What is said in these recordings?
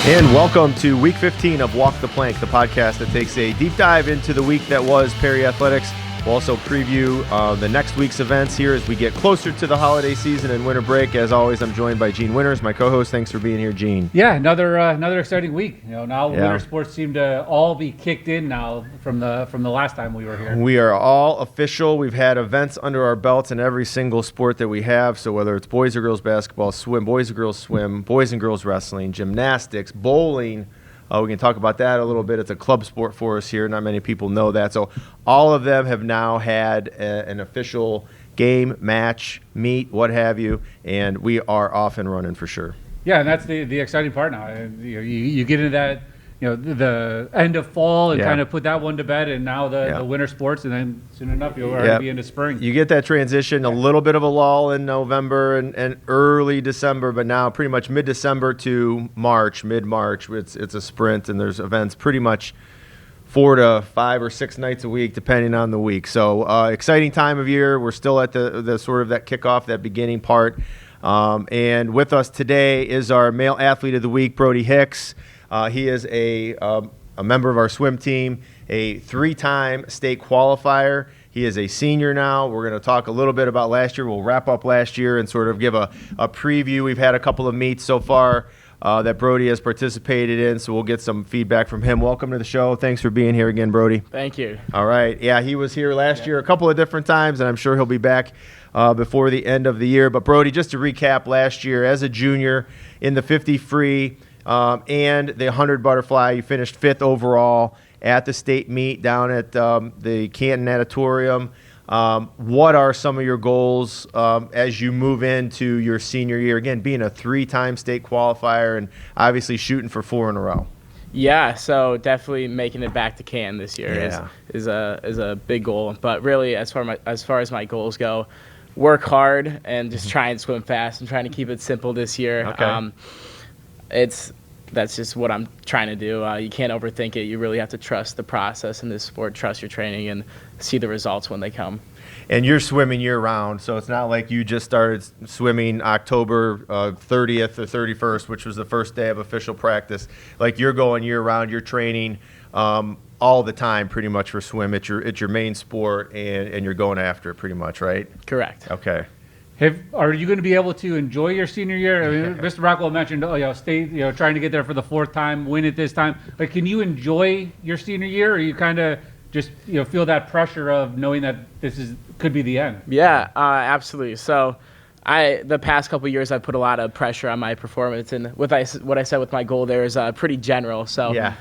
And welcome to Week 15 of Walk the Plank, the podcast that takes a deep dive into the week that was Perry Athletics. We'll also preview the next week's events here as we get closer to the holiday season and winter break. As always, I'm joined by Gene Winters, my co-host. Thanks for being here, Gene. Yeah, another exciting week. Now winter sports seem to all be kicked in now from the last time we were here. We are all official. We've had events under our belts in every single sport that we have. So whether it's boys or girls basketball, swim, boys or girls swim, boys and girls wrestling, gymnastics, bowling. We can talk about that a little bit. It's a club sport for us here. Not many people know that. So all of them have now had an official game, match, meet, what have you, and we are off and running for sure. Yeah, and that's the exciting part now. You get into that, the end of fall and kind of put that one to bed, and now the winter sports, and then soon enough you'll already be into spring. You get that transition, a little bit of a lull in November and early December, but now pretty much mid-December to mid-March, it's a sprint, and there's events pretty much 4 to 5 or 6 nights a week, depending on the week. So exciting time of year. We're still at the sort of that kickoff, that beginning part. And with us today is our male athlete of the week, Brody Hicks. He is a member of our swim team, a 3-time state qualifier. He is a senior now. We're going to talk a little bit about last year. We'll wrap up last year and sort of give a preview. We've had a couple of meets so far that Brody has participated in, so we'll get some feedback from him. Welcome to the show. Thanks for being here again, Brody. Thank you. All right. Yeah, he was here last year a couple of different times, and I'm sure he'll be back before the end of the year. But, Brody, just to recap last year, as a junior in the 50 free and the 100 butterfly, you finished 5th overall at the state meet down at the Canton Natatorium. What are some of your goals as you move into your senior year? Again, being a 3-time state qualifier and obviously shooting for 4 in a row. Yeah, so definitely making it back to Canton this year is a big goal. But really, as far as my goals go, work hard and just try and swim fast and trying to keep it simple this year. Okay. That's just what I'm trying to do. You can't overthink it. You really have to trust the process in this sport, trust your training, and see the results when they come. And you're swimming year-round, so it's not like you just started swimming October 30th or 31st, which was the first day of official practice. Like, you're going year-round, you're training all the time pretty much for swim. It's your main sport, and you're going after it pretty much, right? Correct. Okay. Are you going to be able to enjoy your senior year? I mean, Mr. Rockwell mentioned, state, trying to get there for the 4th time, win it this time. But can you enjoy your senior year, or you kind of just feel that pressure of knowing that could be the end? Yeah, absolutely. So, the past couple of years, I've put a lot of pressure on my performance, and what I said with my goal there is pretty general. So,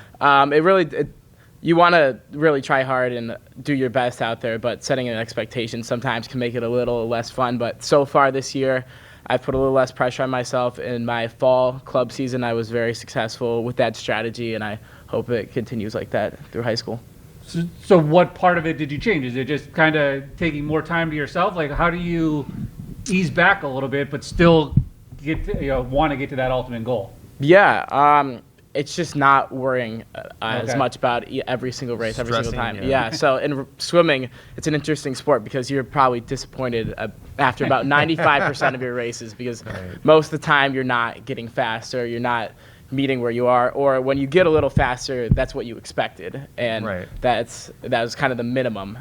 you want to really try hard and do your best out there, but setting an expectation sometimes can make it a little less fun. But so far this year, I've put a little less pressure on myself. In my fall club season, I was very successful with that strategy, and I hope it continues like that through high school. So what part of it did you change? Is it just kind of taking more time to yourself? Like, how do you ease back a little bit but still want to get to that ultimate goal? Yeah, it's just not worrying as much about every single race, every single time. Yeah, so in swimming, it's an interesting sport because you're probably disappointed after about 95% of your races because most of the time you're not getting faster, you're not meeting where you are, or when you get a little faster, that's what you expected, and that was kind of the minimum.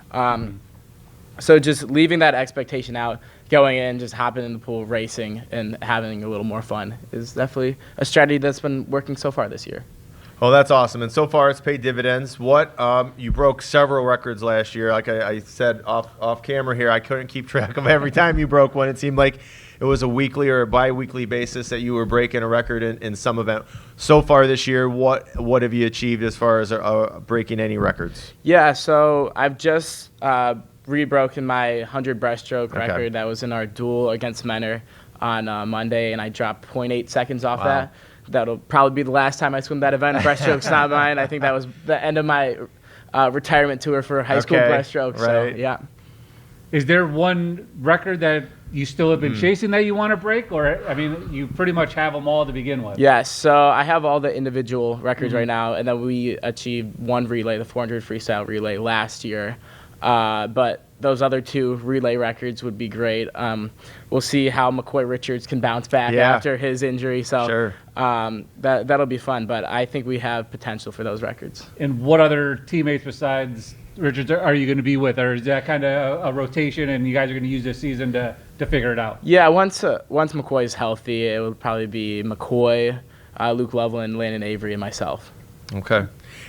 So just leaving that expectation out, going in, just hopping in the pool, racing, and having a little more fun is definitely a strategy that's been working so far this year. Oh, that's awesome. And so far it's paid dividends. You broke several records last year. Like I said off camera here, I couldn't keep track of every time you broke one. It seemed like it was a weekly or a bi-weekly basis that you were breaking a record in some event. So far this year, what have you achieved as far as breaking any records? Yeah, so I've just rebroken my 100 breaststroke record that was in our duel against Menor on Monday, and I dropped 0.8 seconds off that. That'll probably be the last time I swim that event. Breaststroke's not mine. I think that was the end of my retirement tour for high school breaststroke. So, yeah. Is there one record that you still have been chasing that you want to break? Or, I mean, you pretty much have them all to begin with. Yes, so I have all the individual records right now, and then we achieved one relay, the 400 freestyle relay last year. But those other 2 relay records would be great. We'll see how McCoy Richards can bounce back after his injury. So Sure. that'll be fun. But I think we have potential for those records. And what other teammates besides Richards are you going to be with, or is that kind of a rotation, and you guys are going to use this season to figure it out? Yeah, once McCoy's healthy, it will probably be McCoy, Luke Loveland, Landon Avery, and myself. Okay.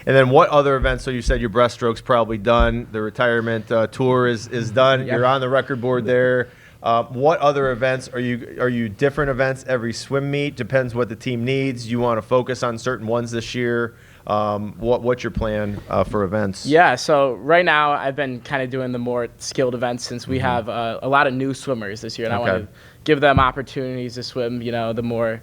And then what other events? So you said your breaststroke's probably done. The retirement tour is done. Yep. You're on the record board there. What other events are you different events every swim meet? Depends what the team needs. You want to focus on certain ones this year. What's your plan for events? Yeah, so right now I've been kind of doing the more skilled events since we have a lot of new swimmers this year, and I want to give them opportunities to swim, the more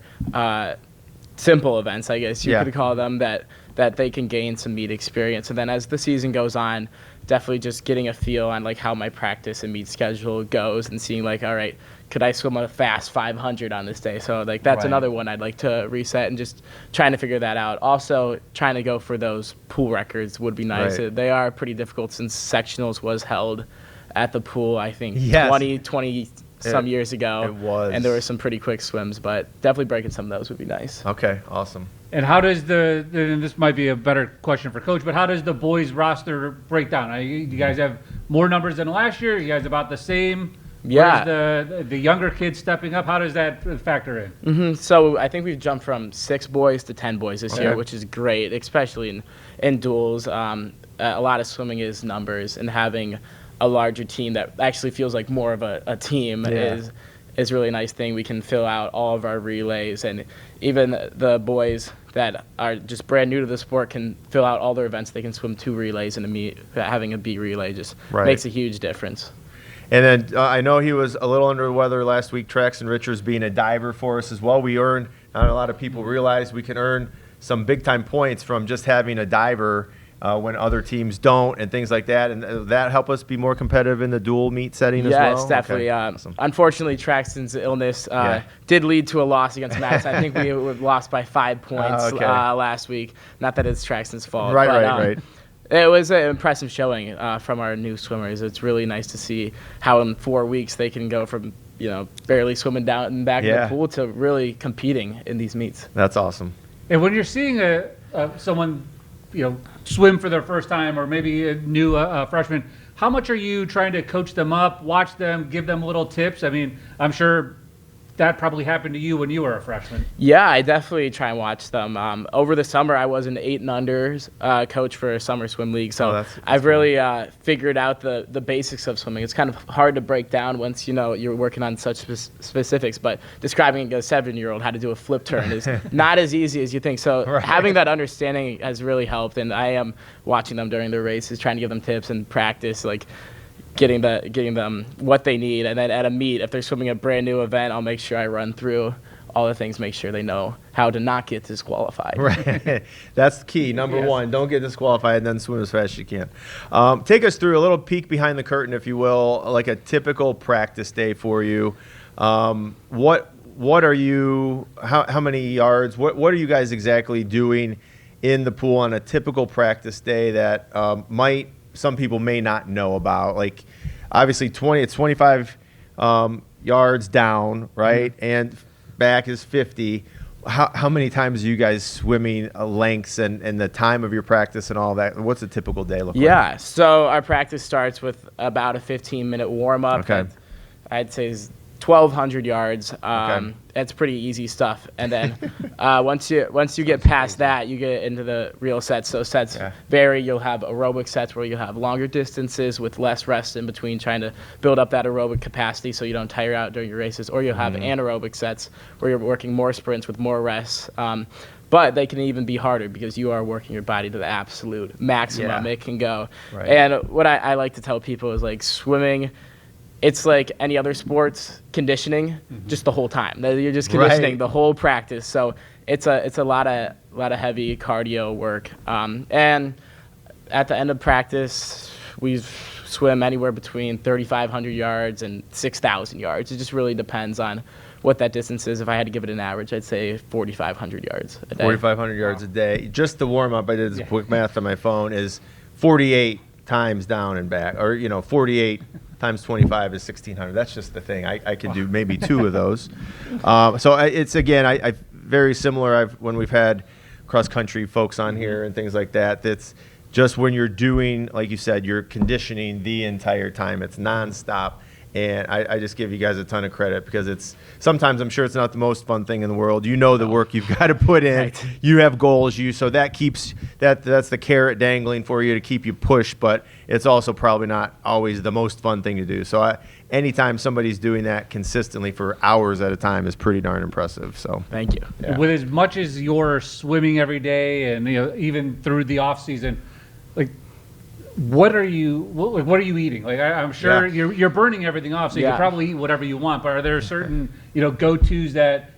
simple events, I guess you could call them, that they can gain some meet experience. And then as the season goes on, definitely just getting a feel on like how my practice and meet schedule goes and seeing like, all right, could I swim a fast 500 on this day? So like that's another one I'd like to reset and just trying to figure that out. Also trying to go for those pool records would be nice. Right. They are pretty difficult since sectionals was held at the pool, I think 20 some years ago. It was. And there were some pretty quick swims, but definitely breaking some of those would be nice. Okay, awesome. And how does and this might be a better question for Coach, but how does the boys roster break down? Do you guys have more numbers than last year? Are you guys about the same? Yeah. Where's the younger kids stepping up? How does that factor in? So I think we've jumped from 6 boys to 10 boys this year, which is great, especially in duels. A lot of swimming is numbers, and having a larger team that actually feels like more of a team is a really nice thing. We can fill out all of our relays, and even the boys that are just brand new to the sport can fill out all their events. They can swim 2 relays in a meet. Having a B relay just makes a huge difference. And then I know he was a little under the weather last week, Traxton Richards being a diver for us as well. We earn, not a lot of people realize we can earn some big-time points from just having a diver when other teams don't and things like that. And that help us be more competitive in the dual meet setting as well? Yes, definitely. Okay. Awesome. Unfortunately, Traxton's illness did lead to a loss against Madison. I think we lost by 5 points last week. Not that it's Traxton's fault. Right. It was an impressive showing from our new swimmers. It's really nice to see how in 4 weeks they can go from barely swimming down and back in the pool to really competing in these meets. That's awesome. And when you're seeing someone swim for their first time, or maybe a new freshman, how much are you trying to coach them up, watch them, give them little tips? I mean, I'm sure that probably happened to you when you were a freshman. Yeah, I definitely try and watch them. Over the summer, I was an 8 and unders coach for a summer swim league, so that's I've really figured out the basics of swimming. It's kind of hard to break down once you're working on such specifics, but describing a 7-year-old how to do a flip turn is not as easy as you think. So having that understanding has really helped, and I am watching them during their races, trying to give them tips and practice, like getting them what they need. And then at a meet, if they're swimming a brand new event, I'll make sure I run through all the things, make sure they know how to not get disqualified. Right. That's key. Number one, don't get disqualified and then swim as fast as you can. Take us through a little peek behind the curtain, if you will, like a typical practice day for you. What are you, how many yards, what are you guys exactly doing in the pool on a typical practice day that some people may not know about? Like, obviously, it's 25 yards down, right? Mm-hmm. And back is 50. How many times are you guys swimming lengths and the time of your practice and all that? What's a typical day look like? Yeah, so our practice starts with about a 15-minute warm-up. Okay. I'd say is 1,200 yards. It's pretty easy stuff. And then once you get past that, you get into the real sets. So sets vary. You'll have aerobic sets where you'll have longer distances with less rest in between, trying to build up that aerobic capacity so you don't tire out during your races. Or you'll have anaerobic sets where you're working more sprints with more rests. But they can even be harder because you are working your body to the absolute maximum it can go. Right. And what I like to tell people is, like, swimming, it's like any other sports, conditioning just the whole time. You're just conditioning the whole practice. So it's a lot of heavy cardio work. And at the end of practice, we swim anywhere between 3,500 yards and 6,000 yards. It just really depends on what that distance is. If I had to give it an average, I'd say 4,500 yards a day. 4,500 yards a day. Just the warm up, I did this quick math on my phone, is 48 times down and back, or 48 times 25 is 1,600. That's just the thing. I could do maybe 2 of those. So it's again, I very similar. When we've had cross country folks on here and things like that. That's just when you're doing, like you said, you're conditioning the entire time. It's nonstop. And I just give you guys a ton of credit because sometimes I'm sure it's not the most fun thing in the world. You know the work you've got to put in. Right. You have goals. So that keeps that's the carrot dangling for you to keep you pushed. But it's also probably not always the most fun thing to do. So anytime somebody's doing that consistently for hours at a time is pretty darn impressive. So thank you. Yeah. With as much as you're swimming every day, and even through the off season, like. What are you eating? Like I'm sure you're burning everything off, so you can probably eat whatever you want. But are there certain go-tos that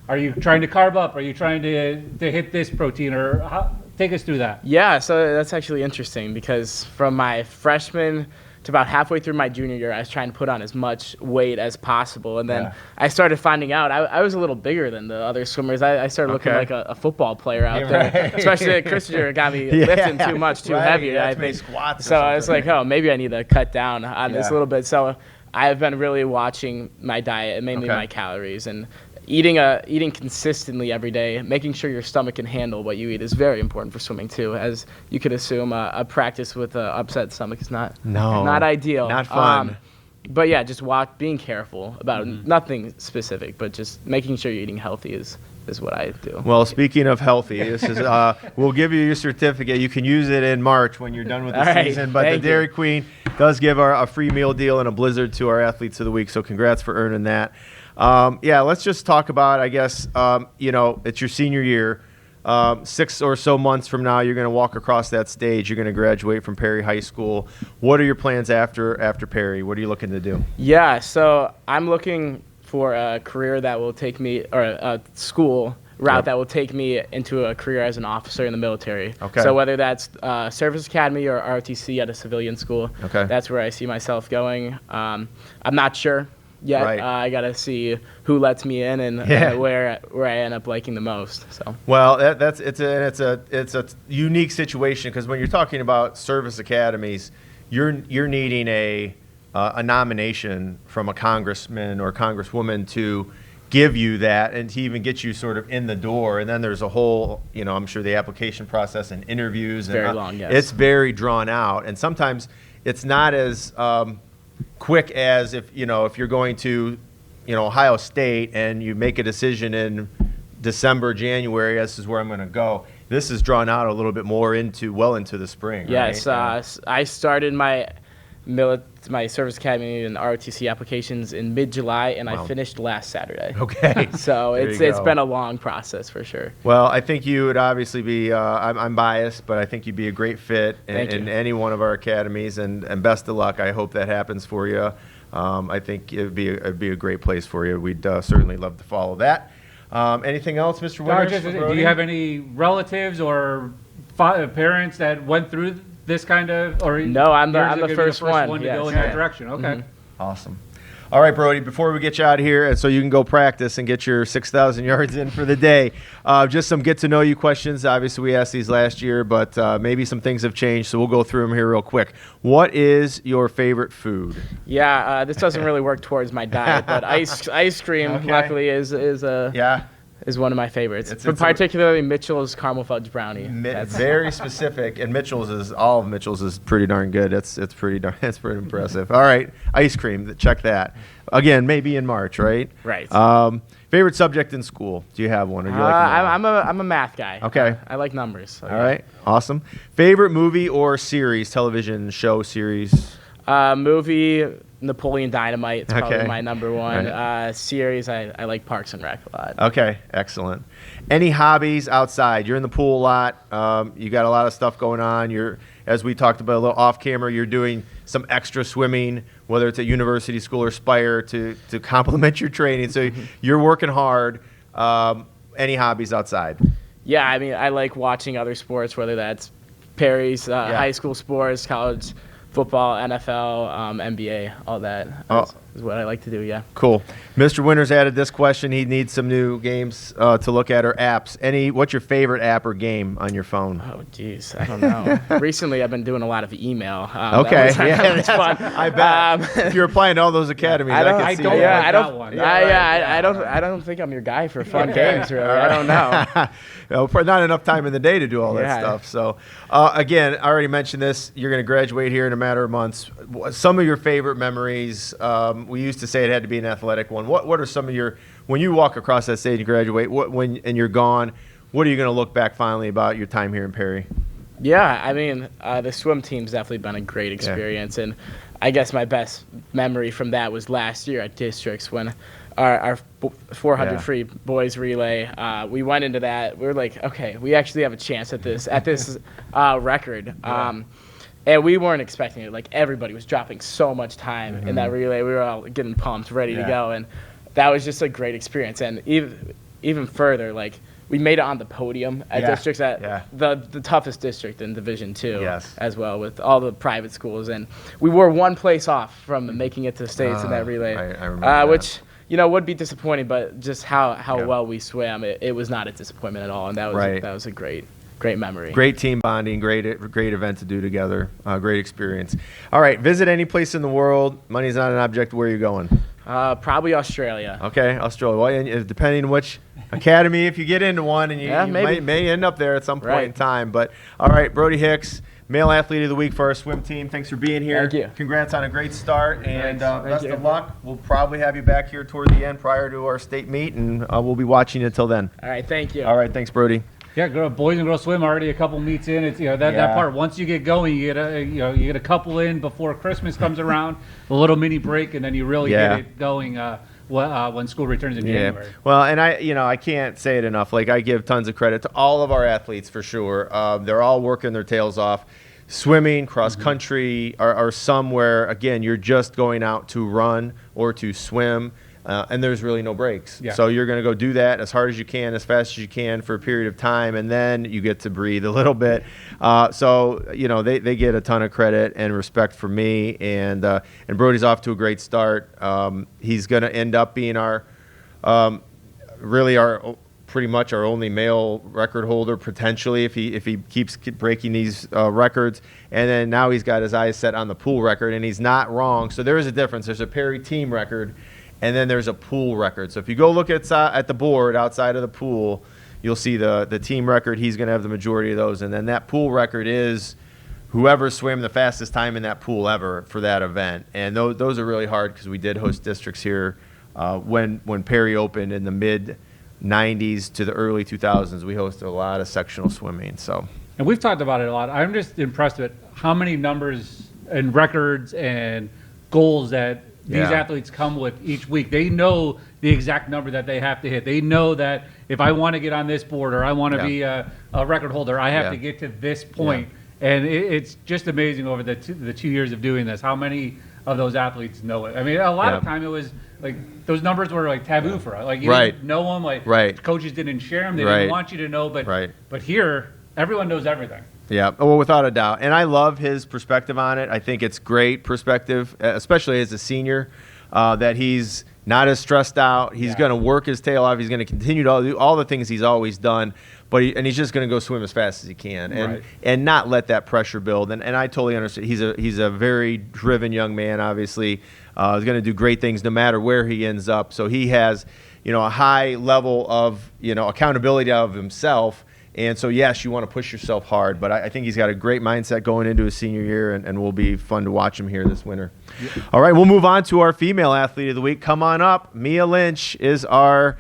are you trying to carb up? Are you trying to hit this protein, or take us through that? Yeah, so that's actually interesting because from my freshman to about halfway through my junior year, I was trying to put on as much weight as possible. And then I started finding out I was a little bigger than the other swimmers. I started looking like a football player out there, especially at Christian got me lifting too much, too heavy. I think. So I was like, oh, maybe I need to cut down on this a little bit. So I've been really watching my diet and mainly my calories and eating consistently every day, making sure your stomach can handle what you eat is very important for swimming too. As you could assume, a practice with an upset stomach is not ideal, not fun. But yeah, just being careful about nothing specific, but just making sure you're eating healthy is what I do. Well, speaking of healthy, this is we'll give you your certificate. You can use it in March when you're done with the season. But the Dairy Queen does give a free meal deal and a blizzard to our athletes of the week. So congrats for earning that. Let's just talk about, I guess, it's your senior year. 6 or so months from now, you're going to walk across that stage. You're going to graduate from Perry High School. What are your plans after Perry? What are you looking to do? Yeah, so I'm looking for a career that will take me, or a school route that will take me into a career as an officer in the military. Okay. So whether that's Service Academy or ROTC at a civilian school, that's where I see myself going. I'm not sure yet. Right. I got to see who lets me in and where I end up liking the most. So. Well, it's a unique situation because when you're talking about service academies, you're needing a nomination from a congressman or congresswoman to give you that and to even get you sort of in the door. And then there's a whole, I'm sure the application process and interviews. Very long, yes. It's very drawn out. And sometimes it's not as quick as if you're going to, Ohio State and you make a decision in December, January, this is where I'm going to go. This is drawn out a little bit more into the spring. Yes, right? I started my Service Academy and ROTC applications in mid-July, and I finished last Saturday. Okay. So it's been a long process for sure. Well, I think you would obviously be, I'm biased, but I think you'd be a great fit in any one of our academies, and best of luck. I hope that happens for you. I think it'd be a great place for you. We'd certainly love to follow that. Anything else, Mr. Winters? Do you have any relatives or parents that went through this kind of, or no? I'm the first one to go in that direction. Okay, awesome. All right, Brody. Before we get you out of here, and so you can go practice and get your 6,000 yards in for the day, just some get to know you questions. Obviously, we asked these last year, but maybe some things have changed, so we'll go through them here real quick. What is your favorite food? Yeah, this doesn't really work towards my diet, but ice cream luckily is one of my favorites. But particularly Mitchell's caramel fudge brownie. Very specific, and all of Mitchell's is pretty darn good. It's pretty impressive. All right, ice cream. Check that. Again, maybe in March, right? Right. Favorite subject in school? Do you have one? Or do you like I'm a math guy. Okay. I like numbers. So all right. Awesome. Favorite movie or series, television show series? Movie. Napoleon Dynamite. It's probably my number one. Right. Series, I like Parks and Rec a lot. Okay, excellent. Any hobbies outside? You're in the pool a lot. You got a lot of stuff going on. As we talked about a little off camera, you're doing some extra swimming, whether it's at university, school, or Spire to complement your training. So you're working hard. Any hobbies outside? Yeah, I mean, I like watching other sports, whether that's Perry's high school sports, college football, NFL, NBA, all that. is what I like to do. Yeah. Cool. Mr. Winters added this question. He needs some new games to look at or apps. What's your favorite app or game on your phone? Oh, geez, I don't know. Recently, I've been doing a lot of email. Okay, that was fun. I bet. If you're applying to all those academies, I can see don't that. like that one. I don't think I'm your guy for fun games. Really, I don't know. Not enough time in the day to do all that stuff. So, again, I already mentioned this. You're going to graduate here in a matter of months. Some of your favorite memories. We used to say it had to be an athletic one. What are some of your, when you walk across that stage and graduate, and you're gone, what are you going to look back finally about your time here in Perry? Yeah, I mean, the swim team's definitely been a great experience, and I guess my best memory from that was last year at districts when our 400 free boys relay. We went into that. We were like, okay, we actually have a chance at this record. And we weren't expecting it. Like, everybody was dropping so much time in that relay. We were all getting pumped, ready to go. And that was just a great experience. And even further, like, we made it on the podium at districts at the toughest district in Division II as well, with all the private schools. And we were one place off from making it to the States in that relay, I remember which, would be disappointing, but just how well we swam, it was not a disappointment at all. And that was a great memory. Great team bonding, great event to do together, great experience. All right, visit any place in the world. Money's not an object. Where are you going? Probably Australia. Okay, Australia. Well, depending which academy, if you get into one, and you may end up there at some point in time. But all right, Brody Hicks, Male Athlete of the Week for our swim team. Thanks for being here. Thank you. Congrats on a great start, and best of luck. We'll probably have you back here toward the end prior to our state meet, and we'll be watching you until then. All right, thank you. All right, thanks, Brody. Yeah, boys and girls swim already a couple meets in. It's that part. Once you get going, you get a couple in before Christmas comes around, a little mini break, and then you really get it going when school returns in January. Well, and I can't say it enough. Like, I give tons of credit to all of our athletes for sure. They're all working their tails off. Swimming, cross country are somewhere. Again, you're just going out to run or to swim. And there's really no breaks. Yeah. So you're going to go do that as hard as you can, as fast as you can for a period of time, and then you get to breathe a little bit. So they get a ton of credit and respect from me, and Brody's off to a great start. He's going to end up being our pretty much our only male record holder potentially if he keeps breaking these records. And then now he's got his eyes set on the pool record, and he's not wrong. So there is a difference. There's a Perry team record, and then there's a pool record. So if you go look at the board outside of the pool, you'll see the team record. He's going to have the majority of those. And then that pool record is whoever swam the fastest time in that pool ever for that event. And those are really hard because we did host districts here when Perry opened in the mid-'90s to the early 2000s. We hosted a lot of sectional swimming. And we've talked about it a lot. I'm just impressed with how many numbers and records and goals that these athletes come with each week. They know the exact number that they have to hit. They know that if I want to get on this board or I want to be a record holder, I have to get to this point. And it's just amazing over the 2 years of doing this, how many of those athletes know it. I mean, a lot of time it was like those numbers were like taboo for us. Like you didn't know them. Like coaches didn't share them. They didn't want you to know. But here, everyone knows everything. Yeah, well, without a doubt. And I love his perspective on it. I think it's great perspective, especially as a senior, that he's not as stressed out. He's going to work his tail off. He's going to continue to do all the things he's always done, and he's just going to go swim as fast as he can and not let that pressure build. And I totally understand. He's a very driven young man, obviously. He's going to do great things no matter where he ends up. So he has, a high level of, accountability of himself. And so, yes, you want to push yourself hard, but I think he's got a great mindset going into his senior year, and will be fun to watch him here this winter. Yeah. All right, we'll move on to our Female Athlete of the Week. Come on up. Mia Lynch is our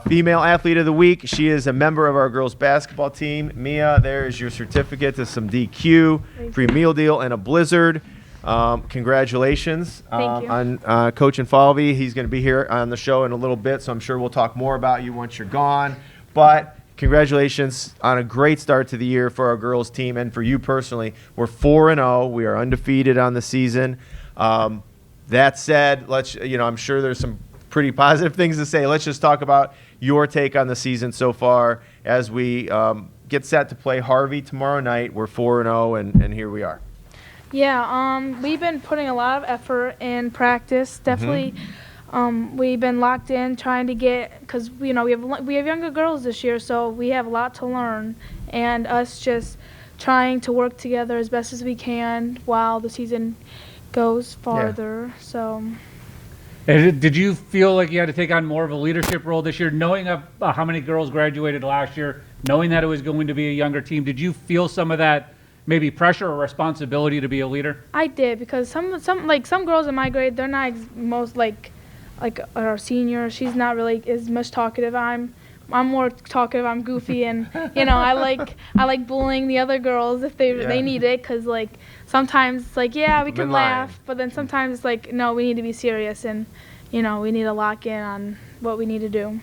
Female Athlete of the Week. She is a member of our girls basketball team. Mia, there is your certificate to some DQ, free meal deal, and a Blizzard. Congratulations on Coach Infalvi. He's going to be here on the show in a little bit, so I'm sure we'll talk more about you once you're gone. But congratulations on a great start to the year for our girls team and for you personally. We're 4-0. We are undefeated on the season. That said, I'm sure there's some pretty positive things to say. Let's just talk about your take on the season so far as we get set to play Harvey tomorrow night. We're 4-0, and here we are. Yeah, we've been putting a lot of effort in practice. Definitely, we've been locked in trying to get, because we have younger girls this year, so we have a lot to learn, and us just trying to work together as best as we can while the season goes farther. So. And did you feel like you had to take on more of a leadership role this year, knowing how many girls graduated last year, knowing that it was going to be a younger team? Did you feel some of that maybe pressure or responsibility to be a leader? I did, because some girls in my grade, they're not most like our senior. She's not really as much talkative. I'm more talkative. I'm goofy, and I like bullying the other girls if they need it, because sometimes it's we can laugh, but then sometimes it's like, no, we need to be serious, and we need to lock in on what we need to do.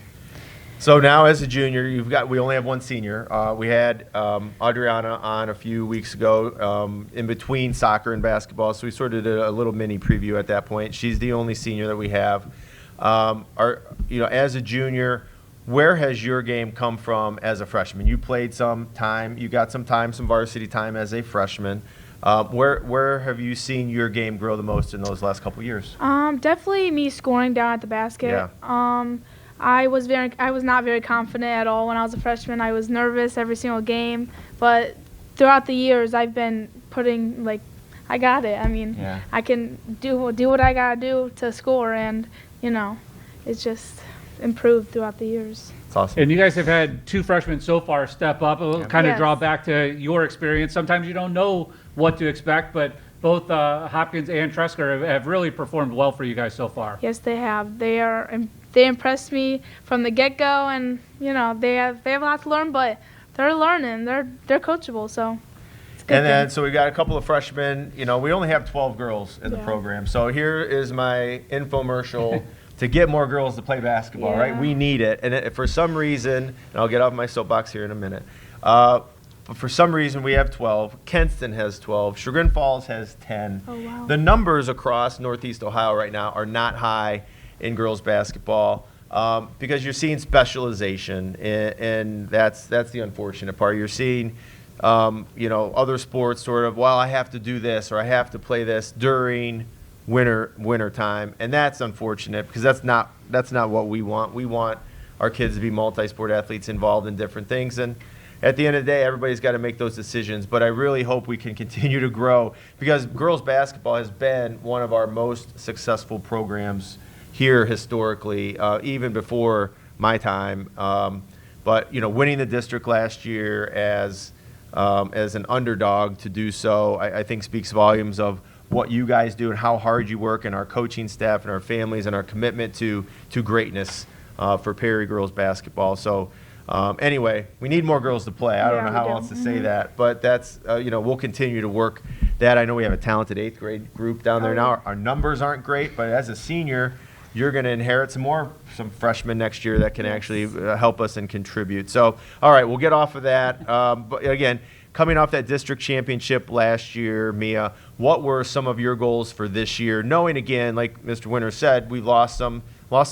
So now, as a junior, we only have one senior. We had Adriana on a few weeks ago, in between soccer and basketball, so we sort of did a little mini preview at that point. She's the only senior that we have. As a junior, where has your game come from as a freshman? You played some time, you got some varsity time as a freshman. Where have you seen your game grow the most in those last couple years? Definitely me scoring down at the basket. Yeah. I was not very confident at all when I was a freshman. I was nervous every single game, but throughout the years I've been putting I got it. I mean, I can do what I gotta do to score, and it's just improved throughout the years. It's awesome. And you guys have had two freshmen so far step up. It'll kind of draw back to your experience. Sometimes you don't know what to expect, but both Hopkins and Tresker have really performed well for you guys so far. Yes, they have. They impressed me from the get-go, and they have a lot to learn, but they're learning. They're coachable, so it's a good And then, thing. so we got a couple of freshmen. We only have 12 girls in the program. So here is my infomercial to get more girls to play basketball, right? We need it. And for some reason, and I'll get off my soapbox here in a minute, but for some reason we have 12. Kenston has 12. Chagrin Falls has 10. Oh, wow. The numbers across Northeast Ohio right now are not high in girls basketball, because you're seeing specialization, and that's the unfortunate part. You're seeing other sports sort of, well, I have to do this or I have to play this during winter time, and that's unfortunate, because that's not what we want. We want our kids to be multi-sport athletes involved in different things, and at the end of the day, everybody's got to make those decisions. But I really hope we can continue to grow, because girls basketball has been one of our most successful programs here historically, even before my time. But winning the district last year as an underdog to do so, I think speaks volumes of what you guys do and how hard you work, and our coaching staff and our families and our commitment to greatness for Perry girls basketball. So anyway, we need more girls to play. I don't know how else to say that, but that's we'll continue to work that. I know we have a talented 8th grade group down there now. Our numbers aren't great, but as a senior, you're going to inherit some freshmen next year that can actually help us and contribute. So, all right, we'll get off of that. But again, coming off that district championship last year, Mia, what were some of your goals for this year? Knowing, again, like Mr. Winter said, we lost some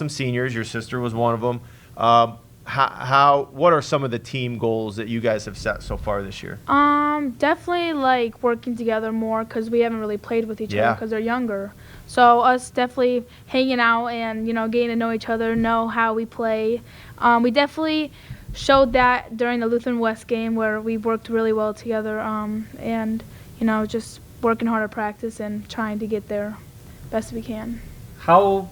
seniors. Your sister was one of them. What are some of the team goals that you guys have set so far this year? Definitely working together more, because we haven't really played with each other because they're younger. So us definitely hanging out and getting to know each other, know how we play. We definitely showed that during the Lutheran West game, where we worked really well together, and just working hard at practice and trying to get there best we can. How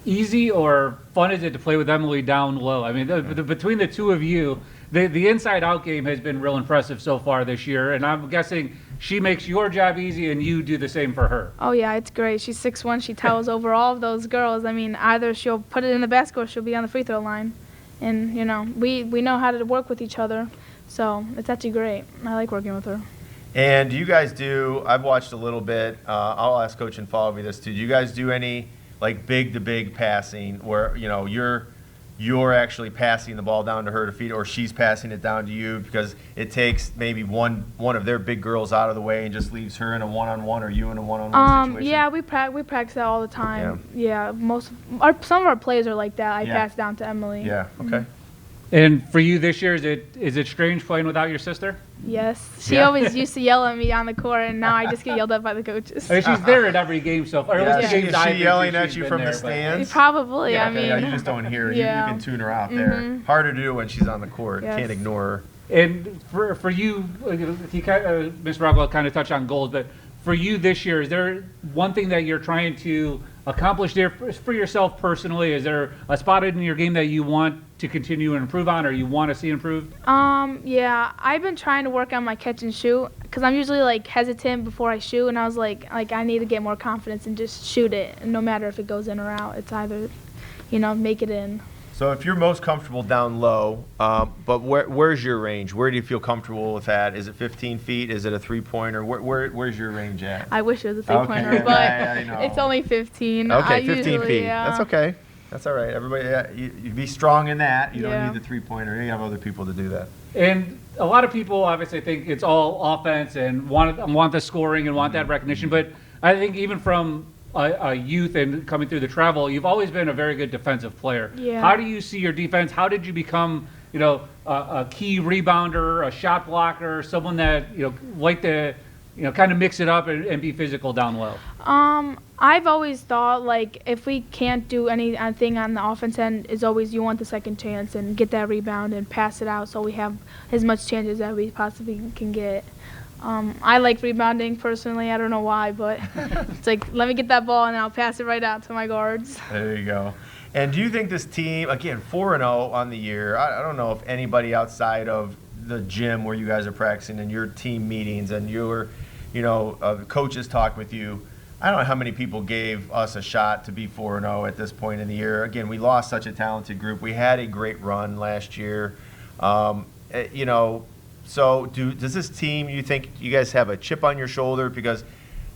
easy or fun is it to play with Emily down low? I mean, between the two of you, the inside-out game has been real impressive so far this year, and I'm guessing she makes your job easy and you do the same for her. Oh, yeah, it's great. She's 6'1". She towers over all of those girls. I mean, either she'll put it in the basket or she'll be on the free throw line. And, we know how to work with each other, so it's actually great. I like working with her. And do you guys I've watched a little bit, I'll ask Coach and follow me this too, do you guys do any big-to-big passing where, you're actually passing the ball down to her to feed, or she's passing it down to you, because it takes maybe one of their big girls out of the way and just leaves her in a one-on-one, or you in a one-on-one situation? Yeah, we practice that all the time. Yeah, some of our plays are like that. I pass down to Emily. Yeah, okay. And for you this year, is it strange playing without your sister? Yes. She Yeah. always used to yell at me on the court, and now I just get yelled at by the coaches. I mean, she's there at every game so far. Or at least the Is games I've she been to, yelling at she's you been from there, the but- stands? Probably. Yeah, I mean, yeah, you just don't hear her. yeah. You can tune her out there. Hard to do when she's on the court. Yes. Can't ignore her. And for you, Ms. Rockwell kind of touched on goals, but for you this year, is there one thing that you're trying to accomplish there for yourself personally? Is there a spot in your game that you want to continue and improve on, or you want to see improved? Yeah, I've been trying to work on my catch and shoot because I'm usually like hesitant before I shoot, and I was like I need to get more confidence and just shoot it, and no matter if it goes in or out, it's either, make it in. So if you're most comfortable down low, but where's your range? Where do you feel comfortable with that? Is it 15 feet? Is it a three-pointer? Where's your range at? I wish it was a three-pointer, Okay, but I know. it's only 15. Okay, I 15 usually, feet. Yeah. That's okay. That's all right. Everybody, you be strong in that. You Yeah. don't need the three-pointer. You have other people to do that. And a lot of people obviously think it's all offense and want the scoring and want that recognition. But I think even from a youth and coming through the travel, you've always been a very good defensive player. Yeah. How do you see your defense? How did you become, a key rebounder, a shot blocker, someone that like to, kind of mix it up and be physical down low? I've always thought like if we can't do anything on the offense end, is always you want the second chance and get that rebound and pass it out so we have as much chances as we possibly can get. I like rebounding personally. I don't know why, but it's like let me get that ball and I'll pass it right out to my guards. There you go. And do you think this team, again, 4-0 on the year, I don't know if anybody outside of the gym where you guys are practicing and your team meetings and your, coaches talk with you, I don't know how many people gave us a shot to be 4-0 at this point in the year. Again, we lost such a talented group. We had a great run last year. So does this team, you think you guys have a chip on your shoulder because,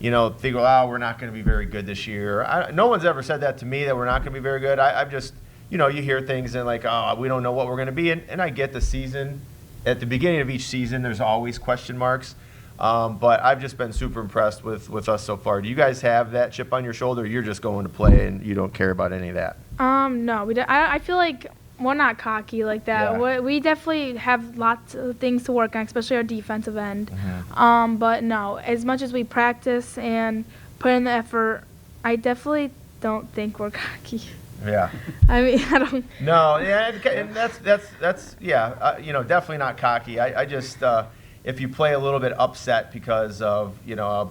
they go, we're not going to be very good this year? No one's ever said that to me, that we're not going to be very good. I'm just, you hear things and like, we don't know what we're going to be. And I get the season. At the beginning of each season, there's always question marks. But I've just been super impressed with us so far. Do you guys have that chip on your shoulder, or you're just going to play and you don't care about any of that? No, we don't. I feel like we're not cocky like that. Yeah. We definitely have lots of things to work on, especially our defensive end. But no, as much as we practice and put in the effort, I definitely don't think we're cocky. Yeah. I mean, I don't. No, yeah, and that's definitely not cocky. I just if you play a little bit upset because of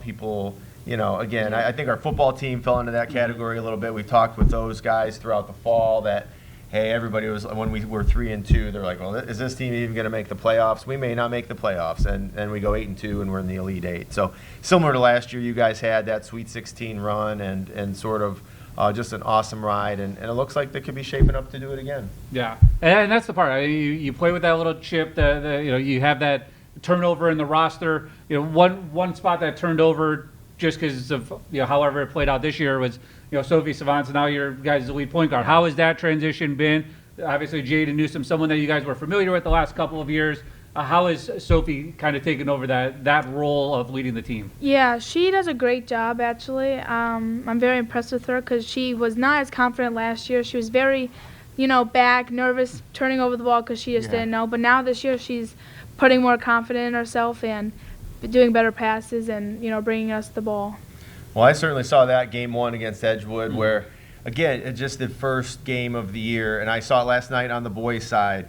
people, again, I think our football team fell into that category a little bit. We talked with those guys throughout the fall that, hey, everybody was, when we were 3-2, they're like, well, is this team even going to make the playoffs? We may not make the playoffs, and we go 8-2 and we're in the Elite Eight. So similar to last year, you guys had that Sweet 16 run and sort of. Just an awesome ride, and it looks like they could be shaping up to do it again. Yeah, and that's the part. I mean, you play with that little chip. You have that turnover in the roster. One spot that turned over just because of however it played out this year was Sophie Savant. So now your guys' the lead point guard. How has that transition been? Obviously, Jaden Newsom, someone that you guys were familiar with the last couple of years. How has Sophie kind of taken over that role of leading the team? Yeah, she does a great job, actually. I'm very impressed with her because she was not as confident last year. She was very, back, nervous, turning over the ball because she just didn't know. But now this year she's putting more confidence in herself and doing better passes and, bringing us the ball. Well, I certainly saw that game one against Edgewood where, again, it's just the first game of the year, and I saw it last night on the boys' side.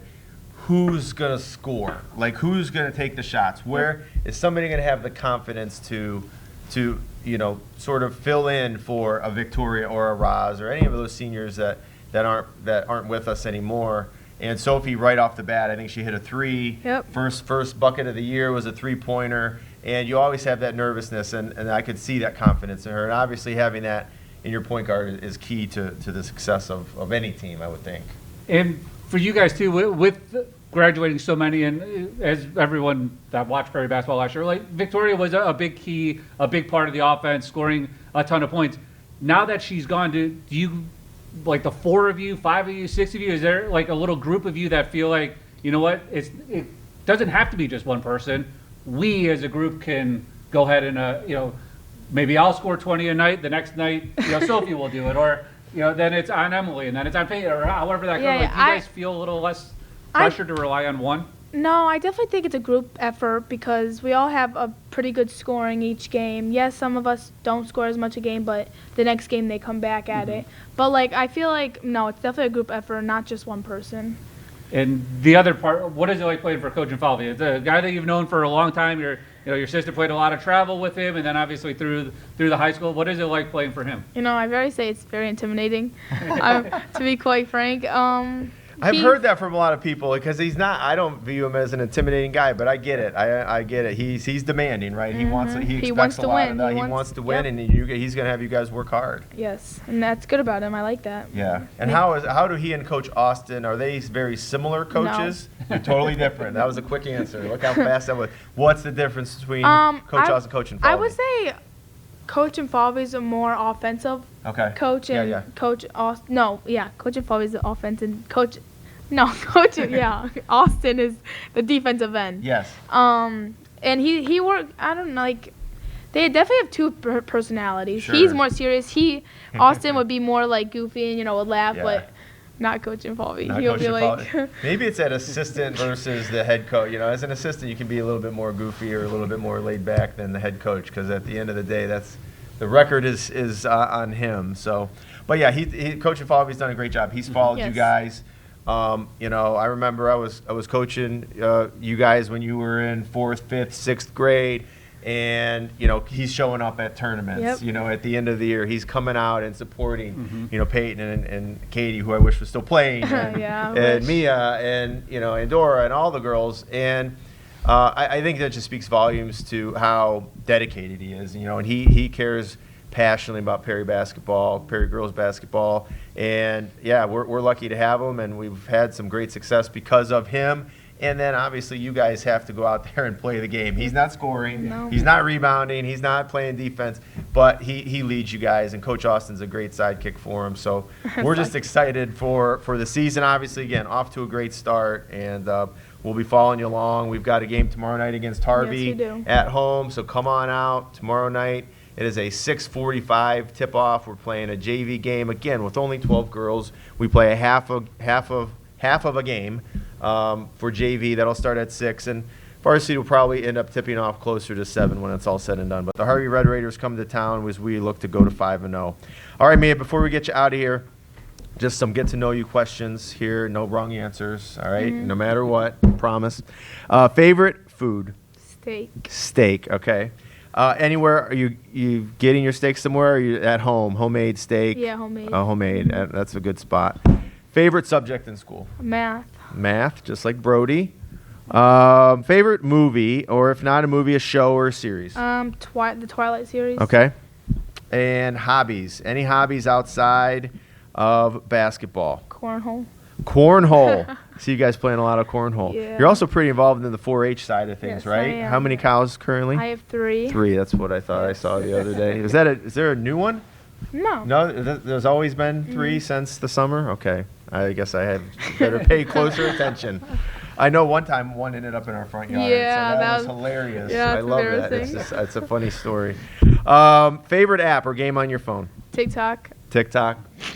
Who's going to score? Like, who's going to take the shots? Where is somebody going to have the confidence to sort of fill in for a Victoria or a Roz or any of those seniors that aren't with us anymore? And Sophie, right off the bat, I think she hit a three. Yep. First bucket of the year was a three-pointer. And you always have that nervousness, and I could see that confidence in her. And obviously having that in your point guard is key to the success of any team, I would think. And for you guys too, with graduating so many, and as everyone that watched Prairie basketball last year, like Victoria was a big key, a big part of the offense, scoring a ton of points. Now that she's gone, do you, like the 4 of you, 5 of you, 6 of you, is there like a little group of you that feel like, you know what, it doesn't have to be just one person. We as a group can go ahead and maybe I'll score 20 a night. The next night, Sophie will do it, or then it's on Emily, and then it's on Peyton, or however that goes. Yeah, Like, do you guys feel a little less pressure to rely on one? No, I definitely think it's a group effort because we all have a pretty good scoring each game. Yes, some of us don't score as much a game, but the next game they come back at it. But like I feel like no, it's definitely a group effort, not just one person. And the other part, what is it like playing for Coach Infalvi? It's a guy that you've known for a long time. Your sister played a lot of travel with him, and then obviously through the high school. What is it like playing for him? I very say it's very intimidating, to be quite frank. I've heard that from a lot of people because he's not. I don't view him as an intimidating guy, but I get it. I get it. He's demanding, right? He wants. He expects wants a to lot win. of that. He wants to win, yep. and he's going to have you guys work hard. Yes, and that's good about him. I like that. Yeah. And how do he and Coach Austin, are they very similar coaches? No. They're totally different. That was a quick answer. Look how fast that was. What's the difference between Coach Austin and Coach Infalvi? I would say Coach Infalvi is a more offensive coach, and Coach Austin. No, yeah, Coach Infalvi is the offensive coach. No, Coach. Yeah, Austin is the defensive end. Yes. And he worked. I don't know, like they definitely have two personalities. Sure. He's more serious. Austin would be more like goofy and would laugh, but not Coach Infalvi. He'll be like. Maybe it's that assistant versus the head coach. As an assistant, you can be a little bit more goofy or a little bit more laid back than the head coach because at the end of the day, the record is on him. So, but yeah, Coach Infalvi's done a great job. He's followed you guys. I remember I was coaching you guys when you were in 4th, 5th, 6th grade, and he's showing up at tournaments. Yep. At the end of the year, he's coming out and supporting. Peyton and Katie, who I wish was still playing, and Mia and Dora and all the girls. And I think that just speaks volumes to how dedicated he is. And he cares passionately about Perry basketball, Perry girls basketball, and we're lucky to have him, and we've had some great success because of him. And then obviously you guys have to go out there and play the game. He's not scoring, he's not rebounding, he's not playing defense, but he leads you guys, and Coach Austin's a great sidekick for him. So we're just excited for the season. Obviously, again, off to a great start, and we'll be following you along. We've got a game tomorrow night against Harvey at home, so come on out tomorrow night. It is a 6:45 tip-off. We're playing a JV game again with only 12 girls. We play a half of a game for JV. That'll start at 6, and varsity will probably end up tipping off closer to 7 when it's all said and done. But the Harvey Red Raiders come to town as we look to go to 5-0. All right, Mia. Before we get you out of here, just some get-to-know-you questions here. No wrong answers. All right, no matter what. Promise. Favorite food? Steak. Okay. Anywhere, are you getting your steak somewhere, or are you at home? Homemade steak? Yeah, homemade. Oh, homemade. That's a good spot. Favorite subject in school? Math, just like Brody. Favorite movie, or if not a movie, a show or a series? The Twilight series. Okay. And hobbies. Any hobbies outside of basketball? Cornhole. See you guys playing a lot of cornhole. Yeah. You're also pretty involved in the 4-H side of things, yes, right? I am. How many cows currently? I have 3. 3. That's what I thought I saw the other day. Is there a new one? No. No, there's always been 3 since the summer. Okay, I guess I had better pay closer attention. I know one time one ended up in our front yard. Yeah, so that was hilarious. Yeah, I love that. It's a funny story. Favorite app or game on your phone? TikTok.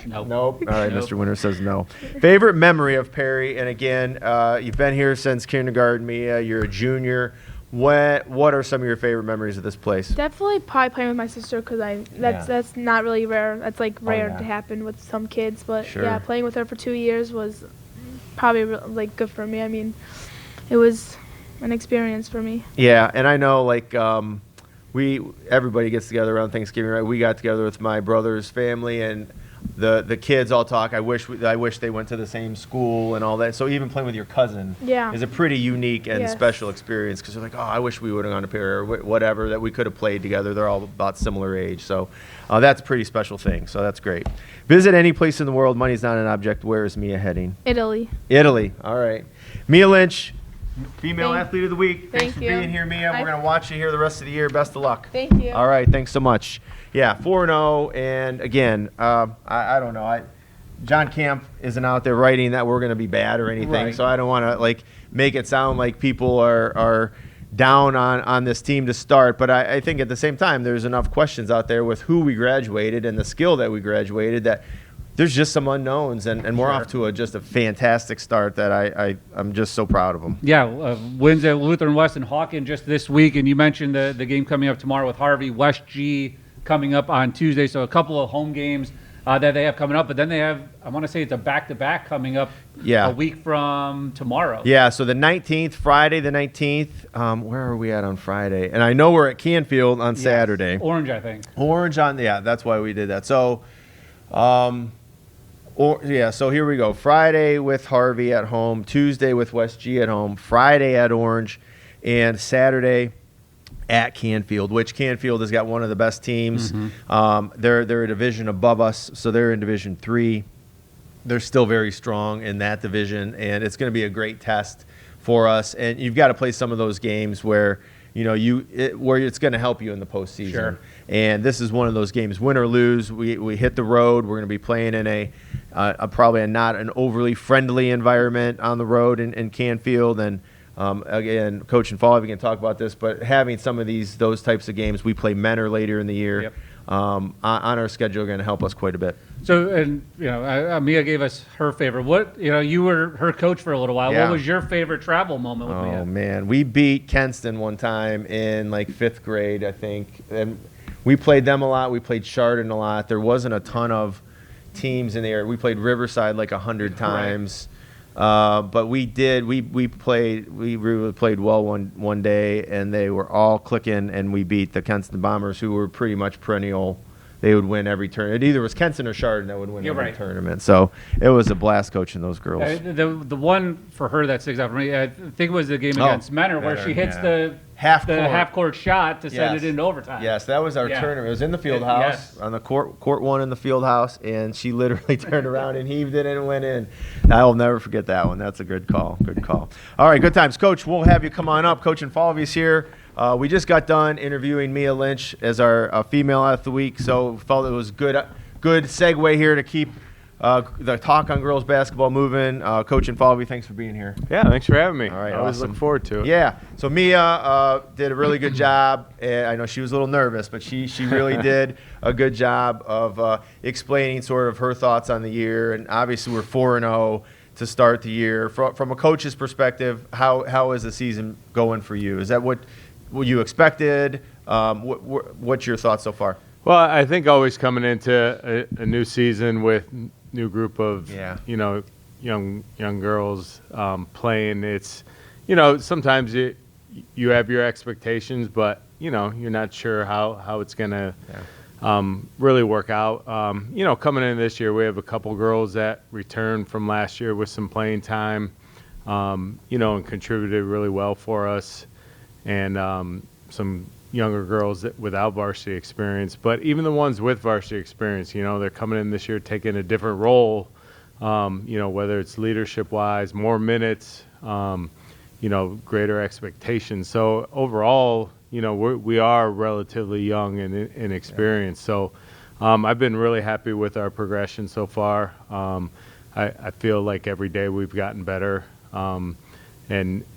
Nope. All right, Mr. Winter says no. Favorite memory of Perry, and again, you've been here since kindergarten, Mia. You're a junior. What are some of your favorite memories of this place? Definitely probably playing with my sister because that's not really rare. That's like rare to happen with some kids. But yeah, playing with her for 2 years was probably like good for me. I mean, it was an experience for me. Yeah, and I know like everybody gets together around Thanksgiving, right? We got together with my brother's family, and the kids all talk. I wish they went to the same school and all that. So even playing with your cousin is a pretty unique and special experience because they're like, oh, I wish we would have gone to Perry or whatever, that we could have played together. They're all about similar age. So that's a pretty special thing. So that's great. Visit any place in the world. Money's not an object. Where is Mia heading? Italy. All right. Mia Lynch, Female Athlete of the Week. Thanks for you. being here, Mia. We're going to watch you here the rest of the year. Best of luck. Thank you. All right. Thanks so much. Yeah, 4-0. And again, I don't know. John Camp isn't out there writing that we're going to be bad or anything. Right. So I don't want to make it sound like people are down on this team to start. But I think at the same time, there's enough questions out there with who we graduated and the skill that we graduated that there's just some unknowns, and we're off to just a fantastic start that I'm just so proud of them. Yeah, wins at Lutheran West and Hawken just this week, and you mentioned the game coming up tomorrow with Harvey. West G coming up on Tuesday, so a couple of home games that they have coming up, but then they have, I want to say it's a back-to-back coming up a week from tomorrow. Yeah, so the 19th, Friday the 19th, where are we at on Friday? And I know we're at Canfield on Saturday. Orange, I think. Orange that's why we did that. So, so here we go. Friday with Harvey at home, Tuesday with West G at home, Friday at Orange, and Saturday at Canfield, which Canfield has got one of the best teams. They're a division above us, so they're in Division 3. They're still very strong in that division, and it's going to be a great test for us. And you've got to play some of those games where where it's going to help you in the postseason. Sure. And this is one of those games. Win or lose, we hit the road. We're going to be playing in probably not an overly friendly environment on the road in Canfield. And again, Coach and Fall, we can talk about this, but having some of those types of games, we play Menor later in the year. On our schedule are going to help us quite a bit. So, and Mia gave us her favorite. What you were her coach for a little while. Yeah. What was your favorite travel moment with Mia? Oh man, we beat Kenston one time in like 5th grade, I think, and we played them a lot. We played Chardon a lot. There wasn't a ton of teams in the area. We played Riverside like 100 times. But we really played well one day, and they were all clicking, and we beat the Kenston Bombers, who were pretty much perennial. They would win every tournament. It either was Kenston or Chardon that would win every tournament. So it was a blast coaching those girls. The one for her that sticks out for me, I think it was the game against Menor where she hits the half-court shot to send it into overtime. Yes, that was our tournament. It was in the field house, on the court one in the field house, and she literally turned around and heaved it and went in. I'll never forget that one. That's a good call. Good call. All right, good times. Coach, we'll have you come on up. Coach and Falvey's here. We just got done interviewing Mia Lynch as our female athlete of the week, so felt it was good segue here to keep the talk on girls basketball moving. Coach and Falvey, thanks for being here. Yeah, thanks for having me. All right, I always look forward to it. Yeah, so Mia did a really good job. And I know she was a little nervous, but she really did a good job of explaining sort of her thoughts on the year. And obviously we're 4-0 to start the year. From a coach's perspective, how is the season going for you? Is that what you expected? What's your thoughts so far? Well, I think always coming into a new season with new group of young girls playing, it's sometimes you have your expectations, but you're not sure how it's gonna really work out. Coming in this year, we have a couple girls that returned from last year with some playing time, and contributed really well for us, and some younger girls without varsity experience. But even the ones with varsity experience, they're coming in this year taking a different role, whether it's leadership-wise, more minutes, greater expectations. So overall, we are relatively young and inexperienced. So I've been really happy with our progression so far. I feel like every day we've gotten better, and